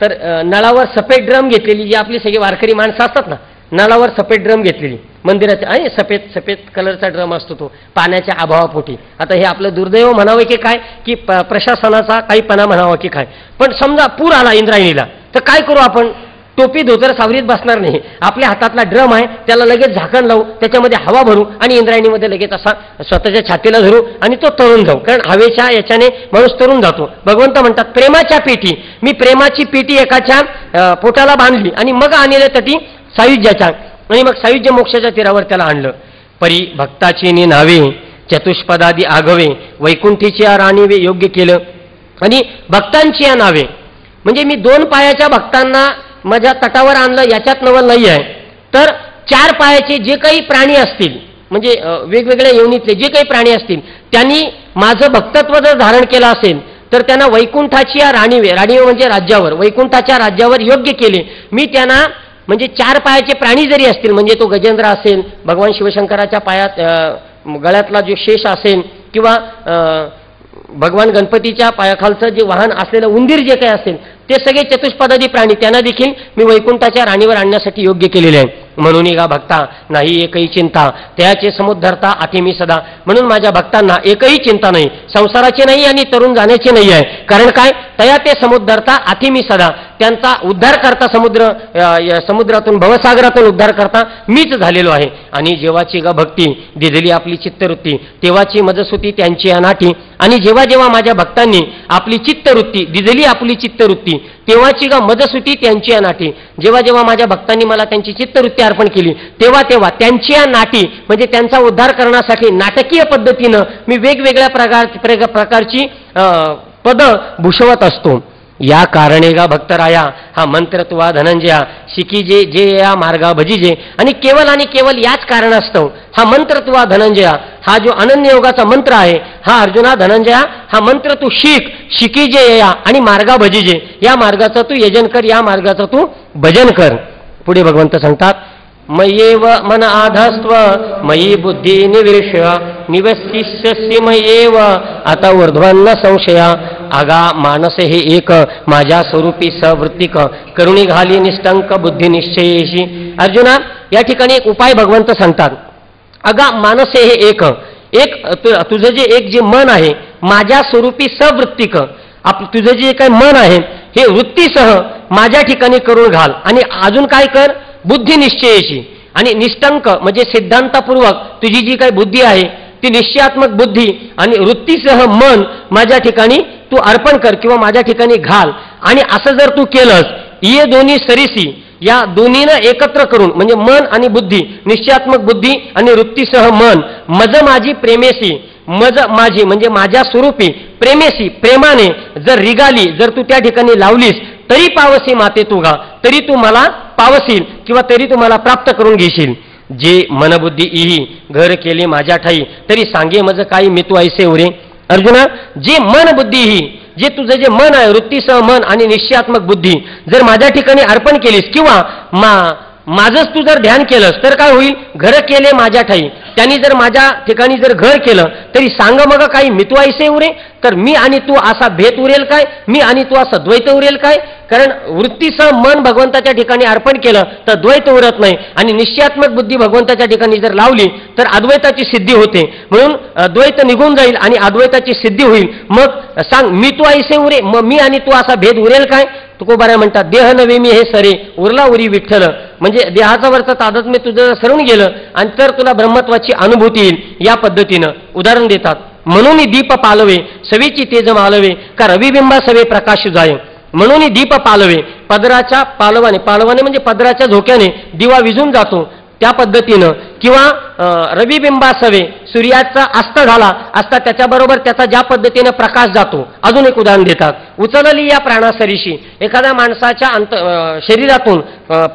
S1: तर नळावर सफेद ड्रम घेतलेली जी आपली सगळी वारकरी माणसं असतात ना, नळावर सफेद ड्रम घेतलेली मंदिराच्या आहे, सफेद कलरचा ड्रम असतो तो पाण्याच्या अभावापोटी. आता हे आपलं दुर्दैव म्हणावं की काय, की प्रशासनाचा काहीपणा म्हणावा की काय. पण समजा पूर आला इंद्रायणीला तर काय करू आपण? टोपी धोतर सावरीत बसणार नाही. आपल्या हातातला ड्रम आहे त्याला लगेच झाकण लावू, त्याच्यामध्ये हवा भरू आणि इंद्रायणीमध्ये लगेच असा स्वतःच्या छातीला धरू आणि तो तरुण जाऊ. कारण हवेच्या याच्याने माणूस तरुण जातो. भगवंत म्हणतात प्रेमाच्या पेटी, मी प्रेमाची पेटी एकाच्या पोटाला बांधली आणि मग आणले तटी सायुज्याच्या. आणि मग सायुज्य मोक्षाच्या तीरावर त्याला आणलं. परी भक्ताची नावे चतुष्पदादी आगवे वैकुंठीची राणीवे योग्य केलं. आणि भक्तांची या नावे म्हणजे मी 2 पायाच्या भक्तांना माझ्या तटावर आणलं याच्यात नवल नाही आहे. तर 4 पायाचे जे काही प्राणी असतील म्हणजे वेगवेगळ्या योनीतले जे काही प्राणी असतील त्यांनी माझं भक्तत्व जर धारण केलं असेल तर त्यांना वैकुंठाची या राणीवे, राणीवे म्हणजे राज्यावर, वैकुंठाच्या राज्यावर योग्य केले. मी त्यांना म्हणजे 4 पायाचे प्राणी जरी असतील, म्हणजे तो गजेंद्र असेल, भगवान शिवशंकराच्या पायात गळ्यातला जो शेष असेल किंवा भगवान गणपतीच्या पायाखालचं जे वाहन असलेलं उंदीर जे काही असेल ते सगळे चतुष्पदादी प्राणी त्यांना देखील मी वैकुंठाच्या राणीवर आणण्यासाठी योग्य केलेले आहे. म्हणून का भक्ता नाही एकही चिंता त्याचे समुद्धरता आती मी सदा. म्हणून माझ्या भक्तांना एकही चिंता नाही, संसाराची नाही आणि तरुण जाण्याची नाही आहे. कारण काय, तया ते समुद्धरता आती मी सदा. त्यांचा उद्धार करता समुद्रातून भवसागरातून उद्धार करता मीच झालेलो आहे. आणि जेव्हाची गा भक्ती दिलेली आपली चित्तवृत्ती तेव्हाची मजसूती त्यांची अनाठी. आणि जेव्हा जेव्हा माझ्या भक्तांनी आपली चित्तवृत्ती दिलेली आपली चित्तवृत्ती तेव्हाची गा मजसूती त्यांची अनाठी. जेव्हा जेव्हा माझ्या भक्तांनी मला त्यांची चित्तवृत्ती अर्पण केली तेव्हा तेव्हा त्यांची नाटी म्हणजे त्यांचा उद्धार करण्यासाठी नाटकीय पद्धतीनं मी वेगवेगळ्या प्रकारची पद भूषवत असतो. या कारणे गा भक्तराया हा मंत्र तुवा धनंजया शिकीजे जे या मार्गा भजीजे. आणि केवळ याच कारणास्तव हा मंत्र तुवा धनंजया हा जो अनन्य योगाचा मंत्र आहे हा अर्जुना धनंजया हा मंत्र तू शिकीजे या आणि मार्गा भजीजे, या मार्गाचं तू यजन कर, या मार्गाचं तू भजन कर. पुढे भगवंत सांगतात मयेव मन आधास्त्व मयी बुद्धी निवेश निवसिष्यसि मयेव आता ऊर्ध्वन्न संशया. आगा मानसे हे एक माझ्या स्वरूपी सवृत्तिक करुणी घाली निष्टंक बुद्धी निश्चयेशी. अर्जुना या ठिकाणी एक उपाय भगवंत सांगतात. अगा मानसे हे एक तुझं जे मन आहे माझ्या स्वरूपी सवृत्तिक, तुझं जे काही मन आहे हे वृत्तीसह माझ्या ठिकाणी करून घाल. आणि अजून काय कर, बुद्धी निश्चयेशी. आणि निष्ठंक म्हणजे सिद्धांतपूर्वक तुझी जी काही बुद्धी आहे ती निश्चयात्मक बुद्धी आणि वृत्तीसह मन माझ्या ठिकाणी तू अर्पण कर किंवा माझ्या ठिकाणी घाल. आणि असं जर तू केलंस, ये दोन्ही सरिसी, या दोन्हीनं एकत्र करून म्हणजे मन आणि बुद्धी, निश्चयात्मक बुद्धी आणि वृत्तीसह मन, मज माझी प्रेमेसी, मज माझी म्हणजे माझ्या स्वरूपी, प्रेमेसी प्रेमाने जर रिगाली, जर तू त्या ठिकाणी लावलीस, तरी पावसी माते तुगा, तरी तू मला पावसील किंवा तरी तू मला प्राप्त करून घेशील. जे मनबुद्धी इही घर केले माझ्या ठाई, तरी सांगे मज काही मी तू ऐसे उरे. अर्जुना, जे मन बुद्धी ही, जे तुझं जे मन आहे वृत्तीसह मन आणि निश्चयात्मक बुद्धी जर माझ्या ठिकाणी अर्पण केलीस किंवा माझंच तू जर ध्यान केलंस तर काय होईल, घर केले माझ्या ठाई, त्यांनी जर माझ्या ठिकाणी जर घर केलं, तरी सांग मग काही मी तू ऐसे उरे, तर मी आणि तू असा भेद उरेल काय, मी आणि तू असं द्वैत उरेल काय. कारण वृत्तीसह मन भगवंताच्या ठिकाणी अर्पण केलं तर द्वैत उरत नाही, आणि निश्चयात्मक बुद्धी भगवंताच्या ठिकाणी जर लावली तर अद्वैताची सिद्धी होते. म्हणून द्वैत निघून जाईल आणि अद्वैताची सिद्धी होईल. मग सांग मी तू ऐसे उरे, मग मी आणि तू असा भेद उरेल काय. तुकोबाऱ्या म्हणतात, देह नवे मी हे सरे उरला उरी विठ्ठल, म्हणजे देहाचा वरचं तादात्म्य तुझं सरवून गेलं आणि तर तुला ब्रह्मत्वाची अनुभूती येईल. या पद्धतीनं उदाहरण देतात. म्हणून दीप पालवे सवेची तेज मालवे, का रविबिंबा सवे प्रकाश जाय. म्हणून दीप पालवे, पदराच्या पालवाने, पालवाने म्हणजे पदराच्या झोक्याने दिवा विझून जातो त्या पद्धतीनं, किंवा रविबिंबासवे, सूर्याचा अस्त झाला असता त्याच्याबरोबर त्याचा ज्या पद्धतीनं प्रकाश जातो. अजून एक उदाहरण देतात, उचलली या प्राणासरीशी, एखाद्या माणसाच्या शरीरातून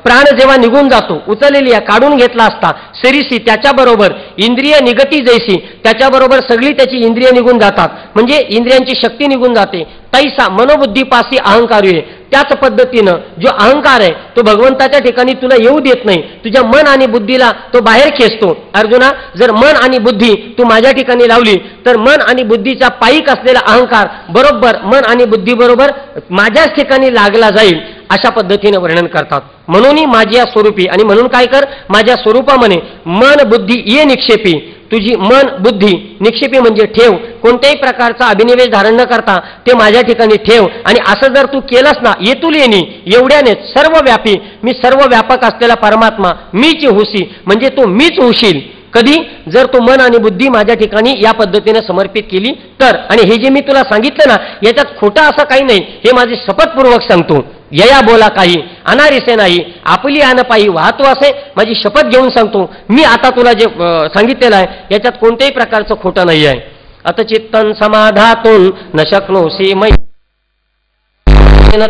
S1: प्राण जेव्हा निघून जातो, उचललेली या काढून घेतला असता, सरीशी त्याच्याबरोबर इंद्रिय निगती जैसी, त्याच्याबरोबर सगळी त्याची इंद्रिय निघून जातात, म्हणजे इंद्रियांची शक्ती निघून जाते. तैसा मनोबुद्धीपासी अहंकार आहे. त्याच पद्धतीनं जो अहंकार आहे तो भगवंताच्या ठिकाणी तुला येऊ देत नाही, तुझ्या मन आणि बुद्धीला तो बाहेर खेचतो. अर्जुना, जर मन आणि बुद्धी तू माझ्या ठिकाणी लावली तर मन आणि बुद्धीचा पायीक असलेला अहंकार बरोबर मन आणि बुद्धी बरोबर माझ्याच ठिकाणी लागला जाईल. अशा पद्धतीने वर्णन करतात. म्हणून माझ्या स्वरूपी, आणि म्हणून काय कर, माझ्या स्वरूपामध्ये मन बुद्धी ये निक्षेपी, तुझी मन बुद्धी निक्षेपी म्हणजे ठेव, कोणत्याही प्रकारचा अभिनिवेश धारण न करता ते माझ्या ठिकाणी ठेव. आणि असं जर तू केलंस ना, येतुल येणी एवढ्यानेच सर्व व्यापी, मी सर्व व्यापक असलेला परमात्मा मीच होसी, म्हणजे तू मीच होशील. कधी, जर तू मन आणि बुद्धी माझ्या ठिकाणी या पद्धतीने समर्पित केली तर. आणि हे जे मी तुला सांगितलं ना, याच्यात खोटं असं काही नाही, हे माझे शपथपूर्वक सांगतो. यया बोला काही अनारिसे नाही, आपली आन पायी वाहतो असे माझी शपथ घेऊन सांगतो. मी आता तुला जे सांगितलेलं आहे याच्यात कोणत्याही प्रकारचं खोटं नाही आहे. अत चित्तन समाधातून न शक्नोसी मै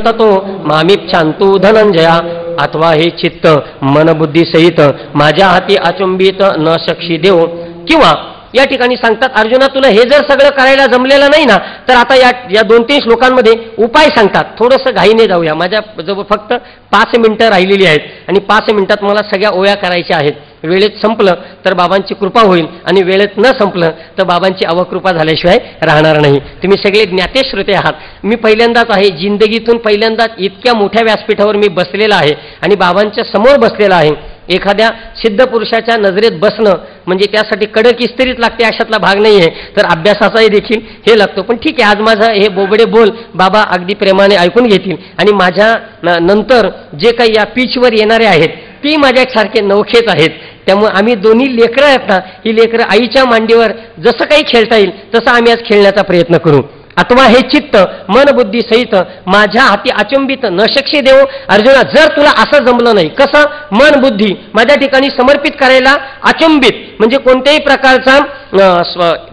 S1: ततो मामिच्छांतु धनंजया, अथवा हे चित्त मनबुद्धी सहित माझ्या हाती अचुंबित न शक्षी देव. किंवा या ठिकाणी सांगतात, अर्जुना तुला हे जर सगळं करायला जमलेलं नाही ना, तर आता या 2-3 श्लोकांमध्ये उपाय सांगतात. थोडंसं घाईने जाऊया, माझ्या जवळ फक्त 5 मिनिटं राहिलेली आहेत आणि 5 मिनिटात मला सगळ्या ओळ्या करायच्या आहेत. वेळेत संपलं तर बाबांची कृपा होईल आणि वेळेत न संपलं तर बाबांची अवकृपा झाल्याशिवाय राहणार नाही. तुम्ही सगळे ज्ञाते श्रोते आहात. मी पहिल्यांदाच आहे, जिंदगीतून पहिल्यांदाच इतक्या मोठ्या व्यासपीठावर मी बसलेला आहे आणि बाबांच्या समोर बसलेला आहे. एखाद्या सिद्ध पुरुषाच्या नजरेत बसणं म्हणजे त्यासाठी कडक इस्त्रीच लागते अशातला भाग नाही आहे, तर अभ्यासाचाही देखील हे लागतो. पण ठीक आहे, आज माझं हे बोबडे बोल बाबा अगदी प्रेमाने ऐकून घेतील आणि माझ्या नंतर जे काही या पीचवर येणारे आहेत ती माझ्यासारखे नवखेच आहेत. त्यामुळे आम्ही दोन्ही लेकरं आहेत ना, ही लेकरं आईच्या मांडीवर जसं काही खेळता येईल तसं आम्ही आज खेळण्याचा प्रयत्न करू. अथवा हे चित्त मन बुद्धी सहित माझ्या हाती अचंबित न शक्य देव. अर्जुना, जर तुला असं जमलं नाही, कसं मन बुद्धी माझ्या ठिकाणी समर्पित करायला अचंबित म्हणजे कोणत्याही प्रकारचा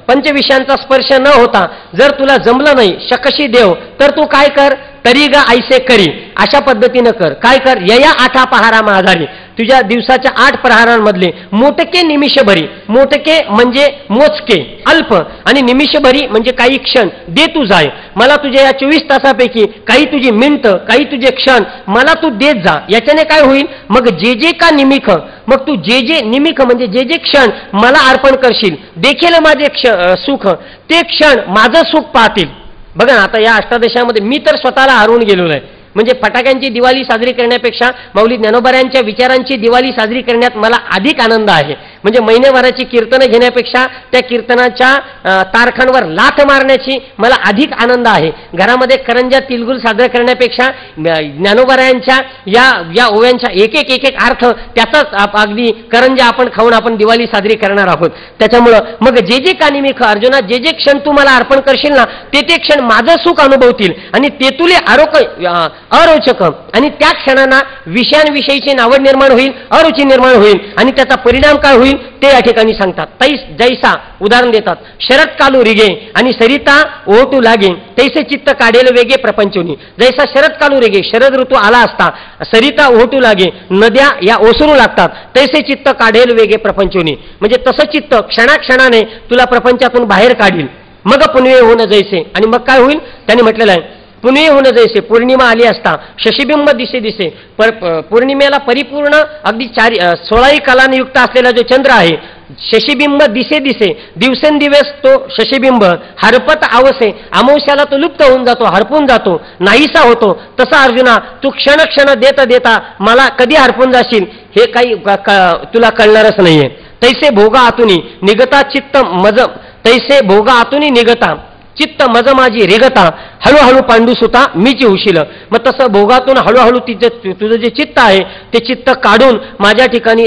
S1: पंचविषयांचा स्पर्श न होता जर तुला जमलं नाही शकशी देव, तर तू काय कर, तरी गा ऐसे करी, अशा पद्धतीनं कर. काय कर, यया 8 पहारा आधारी, तुझ्या दिवसाच्या 8 प्रहारांमधले मोटके निमिषभरी, मोटके म्हणजे मोजके अल्प आणि निमिषभरी म्हणजे काही क्षण दे तू जाय मला. तुझ्या या 24 तासापैकी काही तुझी मिनिटं, काही तुझे क्षण मला तू देत जा. याच्याने काय होईल, मग जे का निमिख, मग तू जे निमिख म्हणजे जे क्षण मला अर्पण करशील, देखील माझे सुख, ते क्षण माझं सुख पाहतील. बघा ना, आता या अष्टादशामध्ये मी तर स्वतःला हरवून गेलेलो आहे. म्हणजे फटाक्यांची दिवाळी साजरी करण्यापेक्षा माऊली ज्ञानोबाऱ्यांच्या विचारांची दिवाळी साजरी करण्यात मला अधिक आनंद आहे. म्हणजे महिनेभराची कीर्तनं घेण्यापेक्षा त्या कीर्तनाच्या तारखांवर लाथ मारण्याची मला अधिक आनंद आहे. घरामध्ये करंजा तिलगुल साजरा करण्यापेक्षा ज्ञानोबरायांच्या या ओव्यांच्या एक एक अर्थ त्याचाच अगदी करंजा आपण खाऊन आपण दिवाळी साजरी करणार आहोत. त्याच्यामुळं मग जे कानी मी अर्जुना जे क्षण तू मला अर्पण करशील ना ते क्षण माझं सुख अनुभवतील आणि ते तुले अरोचक आणि त्या क्षणांना विषयांविषयीची नावड निर्माण होईल, अरुची निर्माण होईल आणि त्याचा परिणाम काय होईल ते या ठिकाणी सांगतात. जैसा उदाहरण देतात, शरद कालू रिगे आणि सरिता ओटू लागे तैसे चित्त काढेल वेगे प्रपंचोनी. जैसा शरद कालू रिगे, शरद ऋतू आला असता सरिता ओटू लागे, नद्या या ओसरू लागतात, तैसे चित्त काढेल वेगे प्रपंचोनी. म्हणजे तसं चित्त क्षणाक्षणाने तुला प्रपंचातून बाहेर काढील. मग पुनवे होणं जैसे, आणि मग काय होईल त्यांनी म्हटलेलं आहे, पुनवे होणं जैसे पौर्णिमा आली असता शशिबिंब दिसे पौर्णिमेला परिपूर्ण अगदी 16 कलांयुक्त असलेला जो चंद्र आहे, शशिबिंब दिसे दिवसेंदिवस तो शशिबिंब हरपत आवसे, अमावस्याला तो लुप्त होऊन जातो, हरपून जातो, नाहीसा होतो. तसा अर्जुना तू क्षण देता मला कधी हरपून जाशील हे काही तुला कळणारच नाहीये. तैसे भोगा आतुनी निगता चित्त मज, तैसे भोगा आतुनी निगता चित्त मज माझी रेगता, हळूहळू पांडुसुता मीच होशील. मग तसं भोगातून हळूहळू तुझं जे चित्त आहे ते चित्त काढून माझ्या ठिकाणी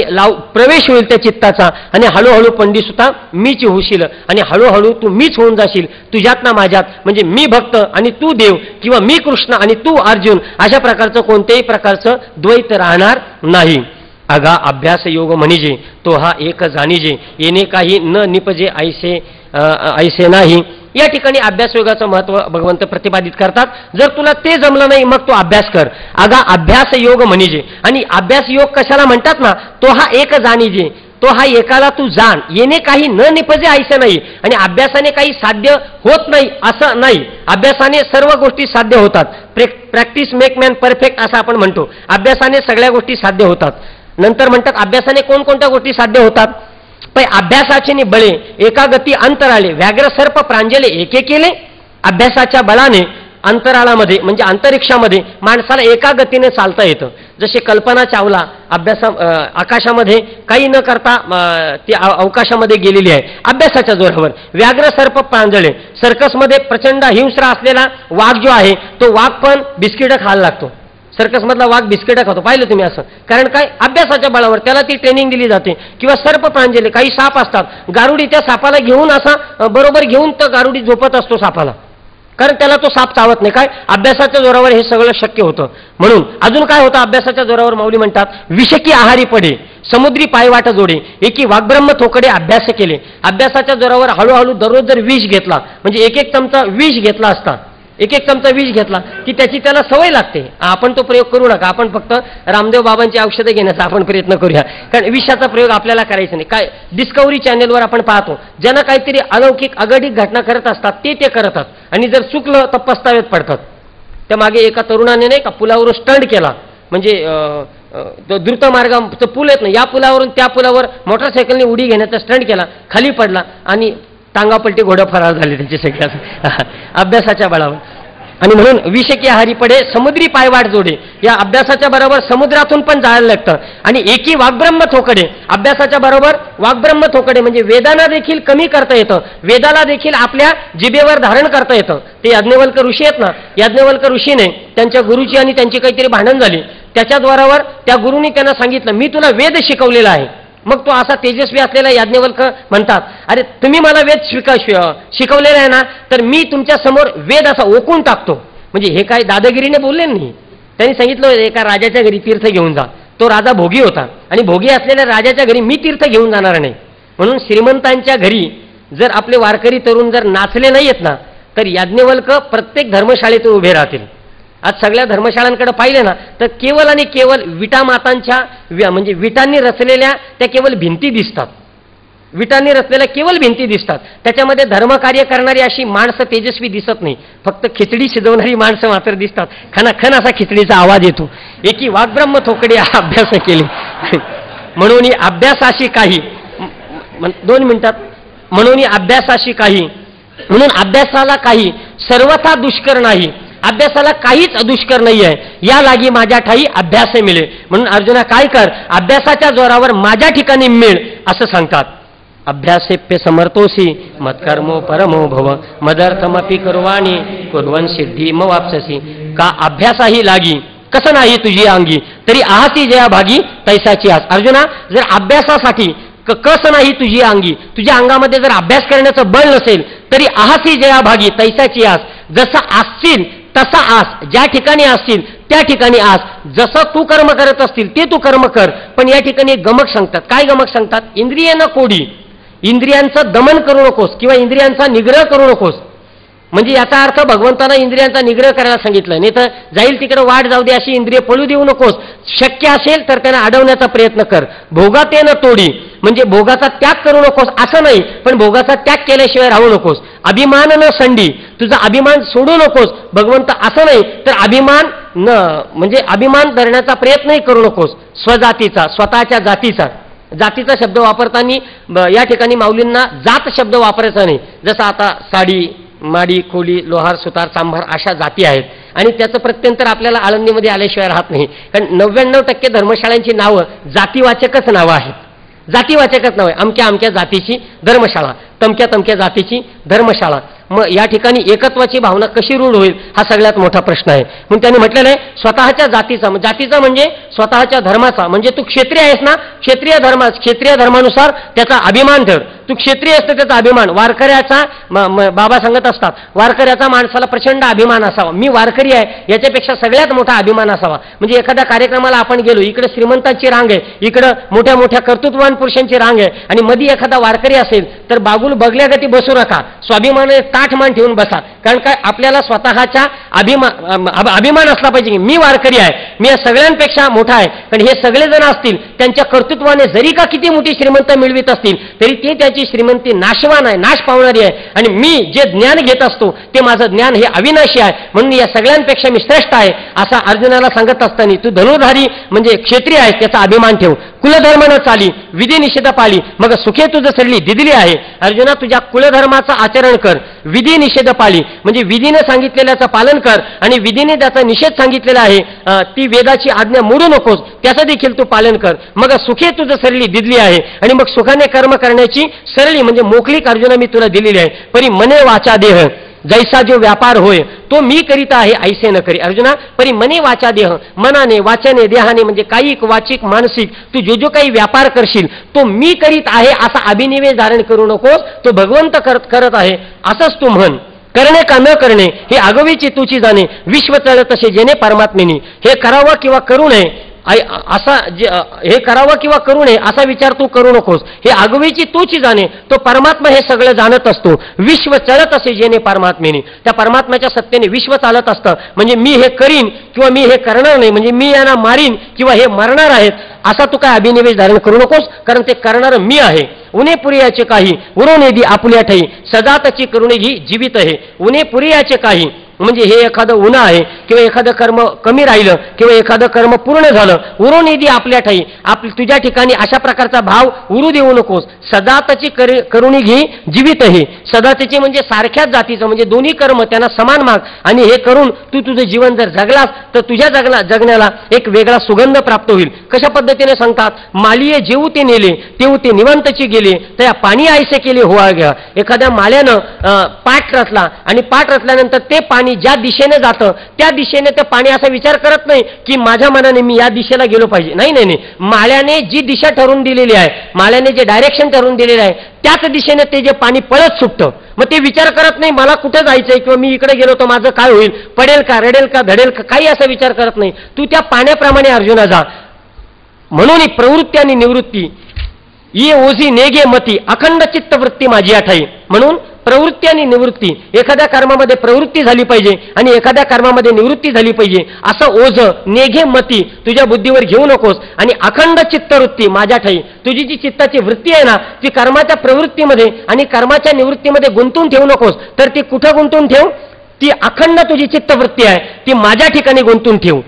S1: प्रवेश होईल त्या चित्ताचा आणि हळूहळू पंडिसुता मीच होशील आणि हळूहळू तू मीच होऊन जाशील तुझ्यात ना माझ्यात. म्हणजे मी भक्त आणि तू देव किंवा मी कृष्ण आणि तू अर्जुन अशा प्रकारचं कोणत्याही प्रकारचं द्वैत राहणार नाही. अगा अभ्यास योग म्हणिजे तो हा एक जाणीजे, येणे काही न निपजे ऐसे नाही. या ठिकाणी अभ्यास योगाचं महत्व भगवंत प्रतिपादित करतात. जर तुला ते जमलं नाही मग तो अभ्यास कर. अगा अभ्यास योग म्हणिजे, आणि अभ्यास योग कशाला म्हणतात ना, तो हा एक जाणीजे, तो हा एकाला तू जाण, येणे काही न निपजे ऐसे नाही. आणि अभ्यासाने काही साध्य होत नाही असं नाही, अभ्यासाने सर्व गोष्टी साध्य होतात. प्रॅक्टिस मेक मॅन परफेक्ट असं आपण म्हणतो. अभ्यासाने सगळ्या गोष्टी साध्य होतात. नंतर म्हणतात अभ्यासाने कोणकोणत्या गोष्टी साध्य होतात. पण अभ्यासाचे बळे एका गती अंतराळे, व्याघ्र सर्प प्रांजले एके केले. अभ्यासाच्या बळाने अंतराळामध्ये म्हणजे अंतरिक्षामध्ये माणसाला एका गतीने चालता येतं. जसे कल्पना चावला आकाशामध्ये काही न करता ती अवकाशामध्ये गेलेली आहे अभ्यासाच्या जोरावर. व्याघ्र सर्प प्रांजळे, सर्कसमध्ये प्रचंड हिंस्र असलेला वाघ जो आहे तो वाघ पण बिस्किटं खायला लागतो. सर्कसमधला वाघ बिस्किटं खातो, पाहिलं तुम्ही असं. कारण काय, अभ्यासाच्या बळावर त्याला ती ट्रेनिंग दिली जाते. किंवा सर्प प्रांजले, काही साप असतात, गारुडी त्या सापाला घेऊन असा बरोबर घेऊन तर गारुडी झोपत असतो सापाला, कारण त्याला तो साप चावत नाही. काय, अभ्यासाच्या जोरावर हे सगळं शक्य होतं. म्हणून अजून काय होतं अभ्यासाच्या जोरावर, माऊली म्हणतात विषकी आहारी पडे समुद्री पायवाट जोडे, एकी वाग्ब्रह्म थोकडे अभ्यास केले. अभ्यासाच्या जोरावर हळूहळू दररोज जर विष घेतला म्हणजे एक चमचा विष घेतला असता, एक चमचा विष घेतला की त्याची त्याला सवय लागते. आपण तो प्रयोग करू नका, आपण फक्त रामदेव बाबांची औषधं घेण्याचा आपण प्रयत्न करूया, कारण विषाचा प्रयोग आपल्याला करायचा नाही. काय, डिस्कवरी चॅनेलवर आपण पाहतो ज्यांना काहीतरी अलौकिक अगडिक घटना करत असतात ते करतात आणि जर चुकलं तर पस्ताव्यात पडतात. त्या मागे एका तरुणाने नाही का पुलावर स्टंट केला, म्हणजे द्रुत मार्गाचं पूल येत नाही, या पुलावरून त्या पुलावर मोटरसायकलने उडी घेण्याचा स्टंट केला, खाली पडला आणि टांगापलटी घोडं फरार झाले त्याचे सगळ्या अभ्यासाच्या बळावर. आणि म्हणून विषकी आहारी पडे समुद्री पायवाट जोडे, या अभ्यासाच्या बरोबर समुद्रातून पण जायला लागतं. आणि एकी वाग्ब्रह्म थोकडे, अभ्यासाच्या बरोबर वाग्ब्रह्म थोकडे म्हणजे वेदांना देखील कमी करता येतं, वेदाला देखील आपल्या जिभेवर धारण करता येतं. ते याज्ञवल्क ऋषी आहेत ना, याज्ञवल्क ऋषीने त्यांच्या गुरुची आणि त्यांची काहीतरी भांडण झाली, त्याच्या द्वारावर त्या गुरुनी त्यांना सांगितलं मी तुला वेद शिकवलेला आहे. मग तो असा तेजस्वी असलेला याज्ञवल्क म्हणतात अरे तुम्ही मला वेद शिकवलेला आहे ना, तर मी तुमच्या समोर वेद असा ओकून टाकतो. म्हणजे हे काय दादागिरीने बोलले नाही, त्यांनी सांगितलं एका राजाच्या घरी तीर्थ घेऊन जा. तो राजा भोगी होता आणि भोगी असलेल्या राजाच्या घरी मी तीर्थ घेऊन जाणार नाही. म्हणून श्रीमंतांच्या घरी जर आपले वारकरी तरुण जर नाचले नाही आहेत ना, तर याज्ञवल्क प्रत्येक धर्मशाळेतून उभे राहतील. आज सगळ्या धर्मशाळांकडे पाहिले ना तर केवळ आणि केवळ विटा मातांच्या म्हणजे विटांनी रचलेल्या त्या केवळ भिंती दिसतात, विटांनी रचलेल्या केवळ भिंती दिसतात. त्याच्यामध्ये धर्मकार्य करणारी अशी माणसं तेजस्वी दिसत नाही, फक्त खिचडी शिजवणारी माणसं मात्र दिसतात. खनाखन असा खिचडीचा आवाज येतो. एकी वाग्ब्रह्म थोकडे अभ्यास केले म्हणून अभ्यासाशी काही 2 मिनिटात म्हणून अभ्यासाशी काही, म्हणून अभ्यासाला काही सर्वथा दुष्कर नाही. अभ्यासाला काहीच दुष्कर नाही आहे. या लागी माझ्या ठाई अभ्यास मिळे. म्हणून अर्जुना काय कर, अभ्यासाच्या जोरावर माझ्या ठिकाणी मिळ असं सांगतात. अभ्यासेप्य समर्थोसी मत्कर्मो परमो भव मदर्थमपि कुर्वाणी कुर्वन् सिद्धिम वाप्स्यसि. का अभ्यासाही लागी कसं नाही तुझी अंगी तरी आहासी जया भागी तैसाची आस. अर्जुना, जर अभ्यासासाठी कसं नाही तुझी अंगी, तुझ्या अंगामध्ये जर अभ्यास करण्याचं बळ नसेल तरी आहासी जया भागी तैसाची आस. जसं असशील तसा आस, ज्या ठिकाणी असतील त्या ठिकाणी आस. जसं तू कर्म करत असतील ते तू कर्म कर. पण या ठिकाणी गमक सांगतात. काय गमक सांगतात? इंद्रियांना कोडी, इंद्रियांचं दमन करू नकोस किंवा इंद्रियांचा निग्रह करू नकोस. म्हणजे याचा अर्थ भगवंतानं इंद्रियांचा निग्रह करायला सांगितलं. नाही तर जाईल तिकडे वाट जाऊ दे अशी इंद्रिय पळू देऊ नकोस. शक्य असेल तर त्यांना अडवण्याचा प्रयत्न कर. भोगातेन तोडी, म्हणजे भोगाचा त्याग करू नकोस असं नाही, पण भोगाचा त्याग केल्याशिवाय राहू नकोस. अभिमान न संडी, तुझा अभिमान सोडू नकोस. भगवंत असं नाही तर अभिमान न म्हणजे अभिमान धरण्याचा प्रयत्नही करू नकोस. स्वजातीचा, स्वतःच्या जातीचा. जातीचा शब्द वापरताना या ठिकाणी माऊलींना जात शब्द वापरायचा नाही. जसं आता साडी, माडी, कोली, लोहार, सुतार, चांभार अशा जाती आहेत आणि त्याचं प्रत्यंतर आपल्याला आळंदीमध्ये आल्याशिवाय राहत नाही. कारण 99% धर्मशाळांची नावं जातीवाचकच नावं आहेत. जातीवाचकच नाव आहे. अमक्या अमक्या जातीची धर्मशाळा, तमक्या तमक्या जातीची धर्मशाळा. मग या ठिकाणी एकत्वाची भावना कशी रूढ होईल हा सगळ्यात मोठा प्रश्न आहे. म्हणून त्यांनी म्हटलेलं आहे स्वतःच्या जातीचा, जातीचा म्हणजे स्वतःच्या धर्माचा. म्हणजे तू क्षत्रिय आहेस ना, क्षत्रिय धर्मानुसार त्याचा अभिमान ठेव. तू क्षत्रिय असतो त्याचा अभिमान. वारकऱ्याचा बाबा सांगत असतात, वारकऱ्याचा माणसाला प्रचंड अभिमान असावा. मी वारकरी आहे याच्यापेक्षा सगळ्यात मोठा अभिमान असावा. म्हणजे एखाद्या कार्यक्रमाला आपण गेलो, इकडे श्रीमंतांची रांग आहे, इकडं मोठ्या मोठ्या कर्तृत्ववान पुरुषांची रांग आहे आणि मध्ये एखादा वारकरी असेल तर बागुल बगल्यागती बसू नका, स्वाभिमानाने ताठमान ठेवून बसा. कारण काय, आपल्याला स्वतःचा अभिमान असला पाहिजे की मी वारकरी आहे, मी या सगळ्यांपेक्षा मोठा आहे. कारण हे सगळेजण असतील त्यांच्या कर्तृत्वाने जरी का किती मोठी श्रीमंत मिळवित असतील तरी ते त्याची श्रीमंती नाशवान आहे, नाश पावणारी आहे. आणि मी जे ज्ञान घेत असतो ते माझं ज्ञान हे अविनाशी आहे. म्हणून या सगळ्यांपेक्षा मी श्रेष्ठ आहे असा अर्जुनाला सांगत असताना तू धनुर्धारी म्हणजे क्षत्रिय आहे त्याचा अभिमान ठेव. कुलधर्मानं चाली, विधी निषेध पाळी, मग सुखे तुझं सरली दिदली आहे. अर्जुना, तुझ्या कुलधर्माचं आचरण कर, विधी निषेध पाळी म्हणजे विधीने सांगितलेल्याचं पालन कर आणि विधीने त्याचा निषेध सांगितलेला आहे ती वेदाची आज्ञा मोडू नकोस, त्याचं देखील तू पालन कर. मग सुखे तुझं सरली दिदली आहे. आणि मग सुखाने कर्म करण्याची सरळी म्हणजे मोकळीक अर्जुना मी तुला दिलेली आहे. परी मने वाचा देह जैसा जो व्यापार होय तो मी करीत आहे ऐसे न करी. अर्जुना, परी मने वाचा देह, मनाने, वाचने, देहाने म्हणजे कायिक, वाचिक, मानसिक तू जो जो काही व्यापार करशील तो मी करीत आहे असा अभिनिवेश धारण करू नकोस. तो भगवंत करत आहे असंच तू म्हण. करणे का न करणे हे आगवीची तुची जाणे, विश्व चळत तसे जेणे परमात्मेनी. हे करावं किंवा करू नये असा हे करावं किंवा करू नये असा विचार तू करू नकोस. हे आगवीची तूची जाणे, तो परमात्मा हे सगळं जाणत असतो. विश्व चलत असे जेणे परमात्मेने, त्या परमात्म्याच्या सत्तेने विश्व चालत असतं. म्हणजे मी हे करीन किंवा मी हे करणार नाही, म्हणजे मी यांना मारीन किंवा हे मरणार आहेत असा तू काय अभिनिवेश धारण करू नकोस. कारण ते करणारं मी आहे. उन्हे पुरियाचे काही उरोनेदी आपुल्या ठाई, सदा त्याची करुणे ही जीवित आहे. उन्हे पुरियाचे काही म्हणजे हे एखादं उन्हा आहे किंवा एखादं कर्म कमी राहिलं किंवा एखादं कर्म पूर्ण झालं. उरोनेदी आपल्या ठाई, तुझ्या ठिकाणी अशा प्रकारचा भाव उरू देऊ नकोस. सदा त्याची करुणी घे जीवित आहे. सदा त्याची म्हणजे सारख्याच जातीचं म्हणजे दोन्ही कर्म त्यांना समान माग आणि हे करून तू तुझं जीवन जर जगलास तर तुझ्या जगण्याला एक वेगळा सुगंध प्राप्त होईल. कशा पद्धतीने सांगतात, मालिये जेऊ ते नेले तेऊ ते निवांतची गेले त्या पाणी आयसे केले होआ घ्या. एखाद्या माल्यानं पाठ रचला आणि पाठ रचल्यानंतर ते पाणी ज्या दिशेने जातं त्या दिशेने ते पाणी असा विचार करत नाही की माझ्या मनाने मी या दिशेला गेलो पाहिजे. नाही नाही नाही, माळ्याने जी दिशा ठरवून दिलेली आहे, माळ्याने जे डायरेक्शन ठरवून दिलेलं आहे त्याच दिशेने ते जे पाणी पळत सुटतं. मग ते विचार करत नाही मला कुठे जायचंय किंवा मी इकडे गेलो तर माझं काय होईल, पडेल का, रडेल का, धडेल का, काही असा विचार करत नाही. तू त्या पाण्याप्रमाणे अर्जुना जा. म्हणून प्रवृत्ती आणि निवृत्ती ये ओझी नेगे मती अखंड चित्तवृत्ती माझी आठाई. म्हणून प्रवृत्ती आणि निवृत्ती, एखाद्या कर्मामध्ये प्रवृत्ती झाली पाहिजे आणि एखाद्या कर्मामध्ये निवृत्ती झाली पाहिजे असं ओझ नेघे मती तुझ्या बुद्धीवर घेऊ नकोस. आणि अखंड चित्तवृत्ती माझ्या ठाई, तुझी जी चित्ताची वृत्ती आहे ना ती कर्माच्या प्रवृत्तीमध्ये आणि कर्माच्या निवृत्तीमध्ये गुंतून ठेवू नकोस. तर ती कुठं गुंतून ठेव, ती अखंड तुझी चित्तवृत्ती आहे ती माझ्या ठिकाणी गुंतून ठेव.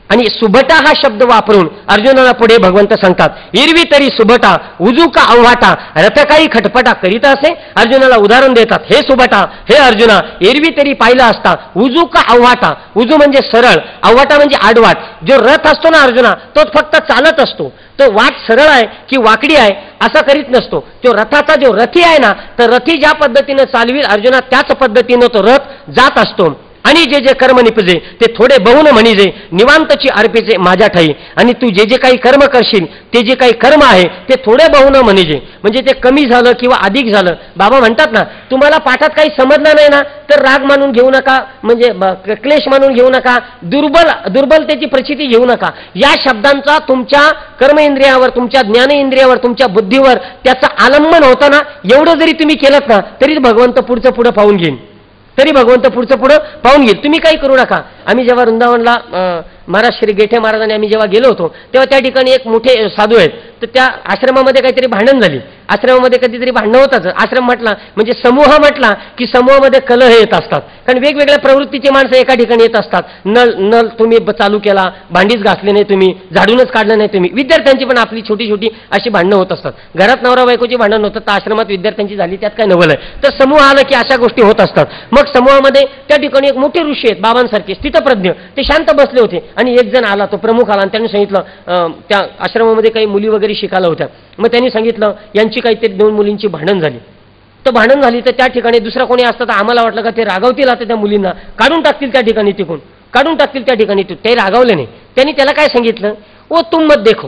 S1: आणि सुभटा हा शब्द वापरून अर्जुनाला पुढे भगवंत सांगतात, एरवी तरी सुभटा उजू का अव्हाटा रथ काही खटपटा करीत असे. अर्जुनाला उदाहरण देतात, हे सुभटा, हे अर्जुना, एरवी तरी पाहिलं असता उजू का अव्हाटा. उजू म्हणजे सरळ, अव्हाटा म्हणजे आडवाट. जो रथ असतो ना अर्जुना, तो फक्त चालत असतो. तो वाट सरळ आहे की वाकडी आहे असा करीत नसतो. तो रथाचा जो रथी आहे ना, तर रथी ज्या पद्धतीनं चालवी अर्जुना, त्याच पद्धतीनं तो रथ जात असतो. आणि जे जे कर्म निपजे ते थोडे बहुन म्हणिजे, निवांतची अर्पिजे माझ्या ठाई. आणि तू जे जे काही कर्म करशील ते जे काही कर्म आहे ते थोडे बहुन म्हणिजे, म्हणजे ते कमी झालं किंवा अधिक झालं. बाबा म्हणतात ना, तुम्हाला पाठात काही समजलं नाही ना तर राग मानून घेऊ नका, म्हणजे क्लेश मानून घेऊ नका, दुर्बलतेची प्रचिती घेऊ नका. या शब्दांचा तुमच्या कर्म इंद्रियावर, तुमच्या ज्ञान इंद्रियावर, तुमच्या बुद्धीवर त्याचं आलंबन होतं ना, एवढं जरी तुम्ही केलं ना तरी भगवंत पुढचं पुढं पाहून घेईन, तरी भगवंत पुढचं पुढं पाहून घेईल. तुम्ही काही करू नका. आम्ही जेव्हा वृंदावनला महाराज श्री गेठे महाराजांनी आम्ही जेव्हा गेलो होतो तेव्हा त्या ठिकाणी एक मोठे साधू आहेत, तर त्या आश्रमामध्ये काहीतरी भांडण झाली. आश्रमामध्ये कधीतरी भांडणं होताच. आश्रम म्हटला म्हणजे समूह म्हटला की समूहामध्ये कलह येत असतात, कारण वेगवेगळ्या प्रवृत्तीची माणसं एका ठिकाणी येत असतात. नल तुम्ही चालू केला, भांडीच घासले नाही तुम्ही, झाडूनच काढलं नाही तुम्ही. विद्यार्थ्यांची पण आपली छोटी छोटी अशी भांडणं होत असतात. घरात नवरा बायकोची भांडण होतं तर आश्रमात विद्यार्थ्यांची झाली, त्यात काय नवल आहे. तर समूह आलं की अशा गोष्टी होत असतात. मग समूहामध्ये त्या ठिकाणी एक मोठे ऋषी आहेत बाबांसारखे स्थितप्रज्ञ, ते शांत बसले होते. आणि एक जण आला, तो प्रमुख आला आणि त्यांनी सांगितलं, त्या आश्रमामध्ये काही मुली वगैरे शिकायला होत्या. मग त्यांनी सांगितलं यांची काहीतरी 2 मुलींची भांडण झाली. तर भांडण झाली तर त्या ठिकाणी दुसरा कोणी असतं तर आम्हाला वाटलं का ते रागावतील, आता त्या मुलींना काढून टाकतील त्या ठिकाणी, तिकून काढून टाकतील त्या ठिकाणी. ते रागावले नाही. त्यांनी त्याला काय सांगितलं, ओ तुम मत देखो,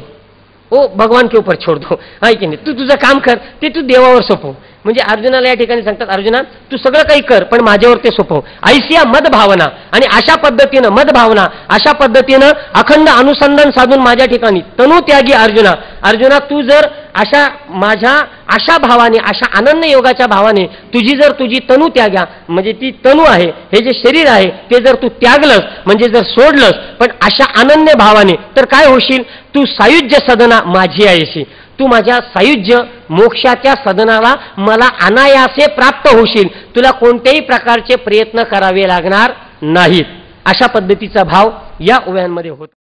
S1: ओ भगवान के ऊपर छोड़ दो. आहे की नाही, तू तुझं काम कर, ते तू देवावर सोपव. म्हणजे अर्जुनाला या ठिकाणी सांगतात, अर्जुना तू सगळं काही कर पण माझ्यावर ते सोपव. ऐसिया मदभावना. आणि अशा पद्धतीनं मदभावना, अशा पद्धतीनं अखंड अनुसंधान साधून माझ्या ठिकाणी तनु त्यागी अर्जुना. अर्जुना तू जर अशा माझ्या अशा भावाने, अशा अनन्य योगाच्या भावाने तुझी तनु त्याग्या, म्हणजे ती तनु आहे, हे जे शरीर आहे ते जर तू त्यागलंस, म्हणजे जर सोडलंस पण अशा अनन्य भावाने, तर काय होशील, तू सायुज्य सदना माझी आहेशी. तू माझ्या सायुज्य मोक्षाच्या सदनाला मला अनायासे प्राप्त होशील. तुला कोणत्याही प्रकारचे प्रयत्न करावे लागणार नाहीत. अशा पद्धतीचा भाव या ओव्यांमध्ये होता.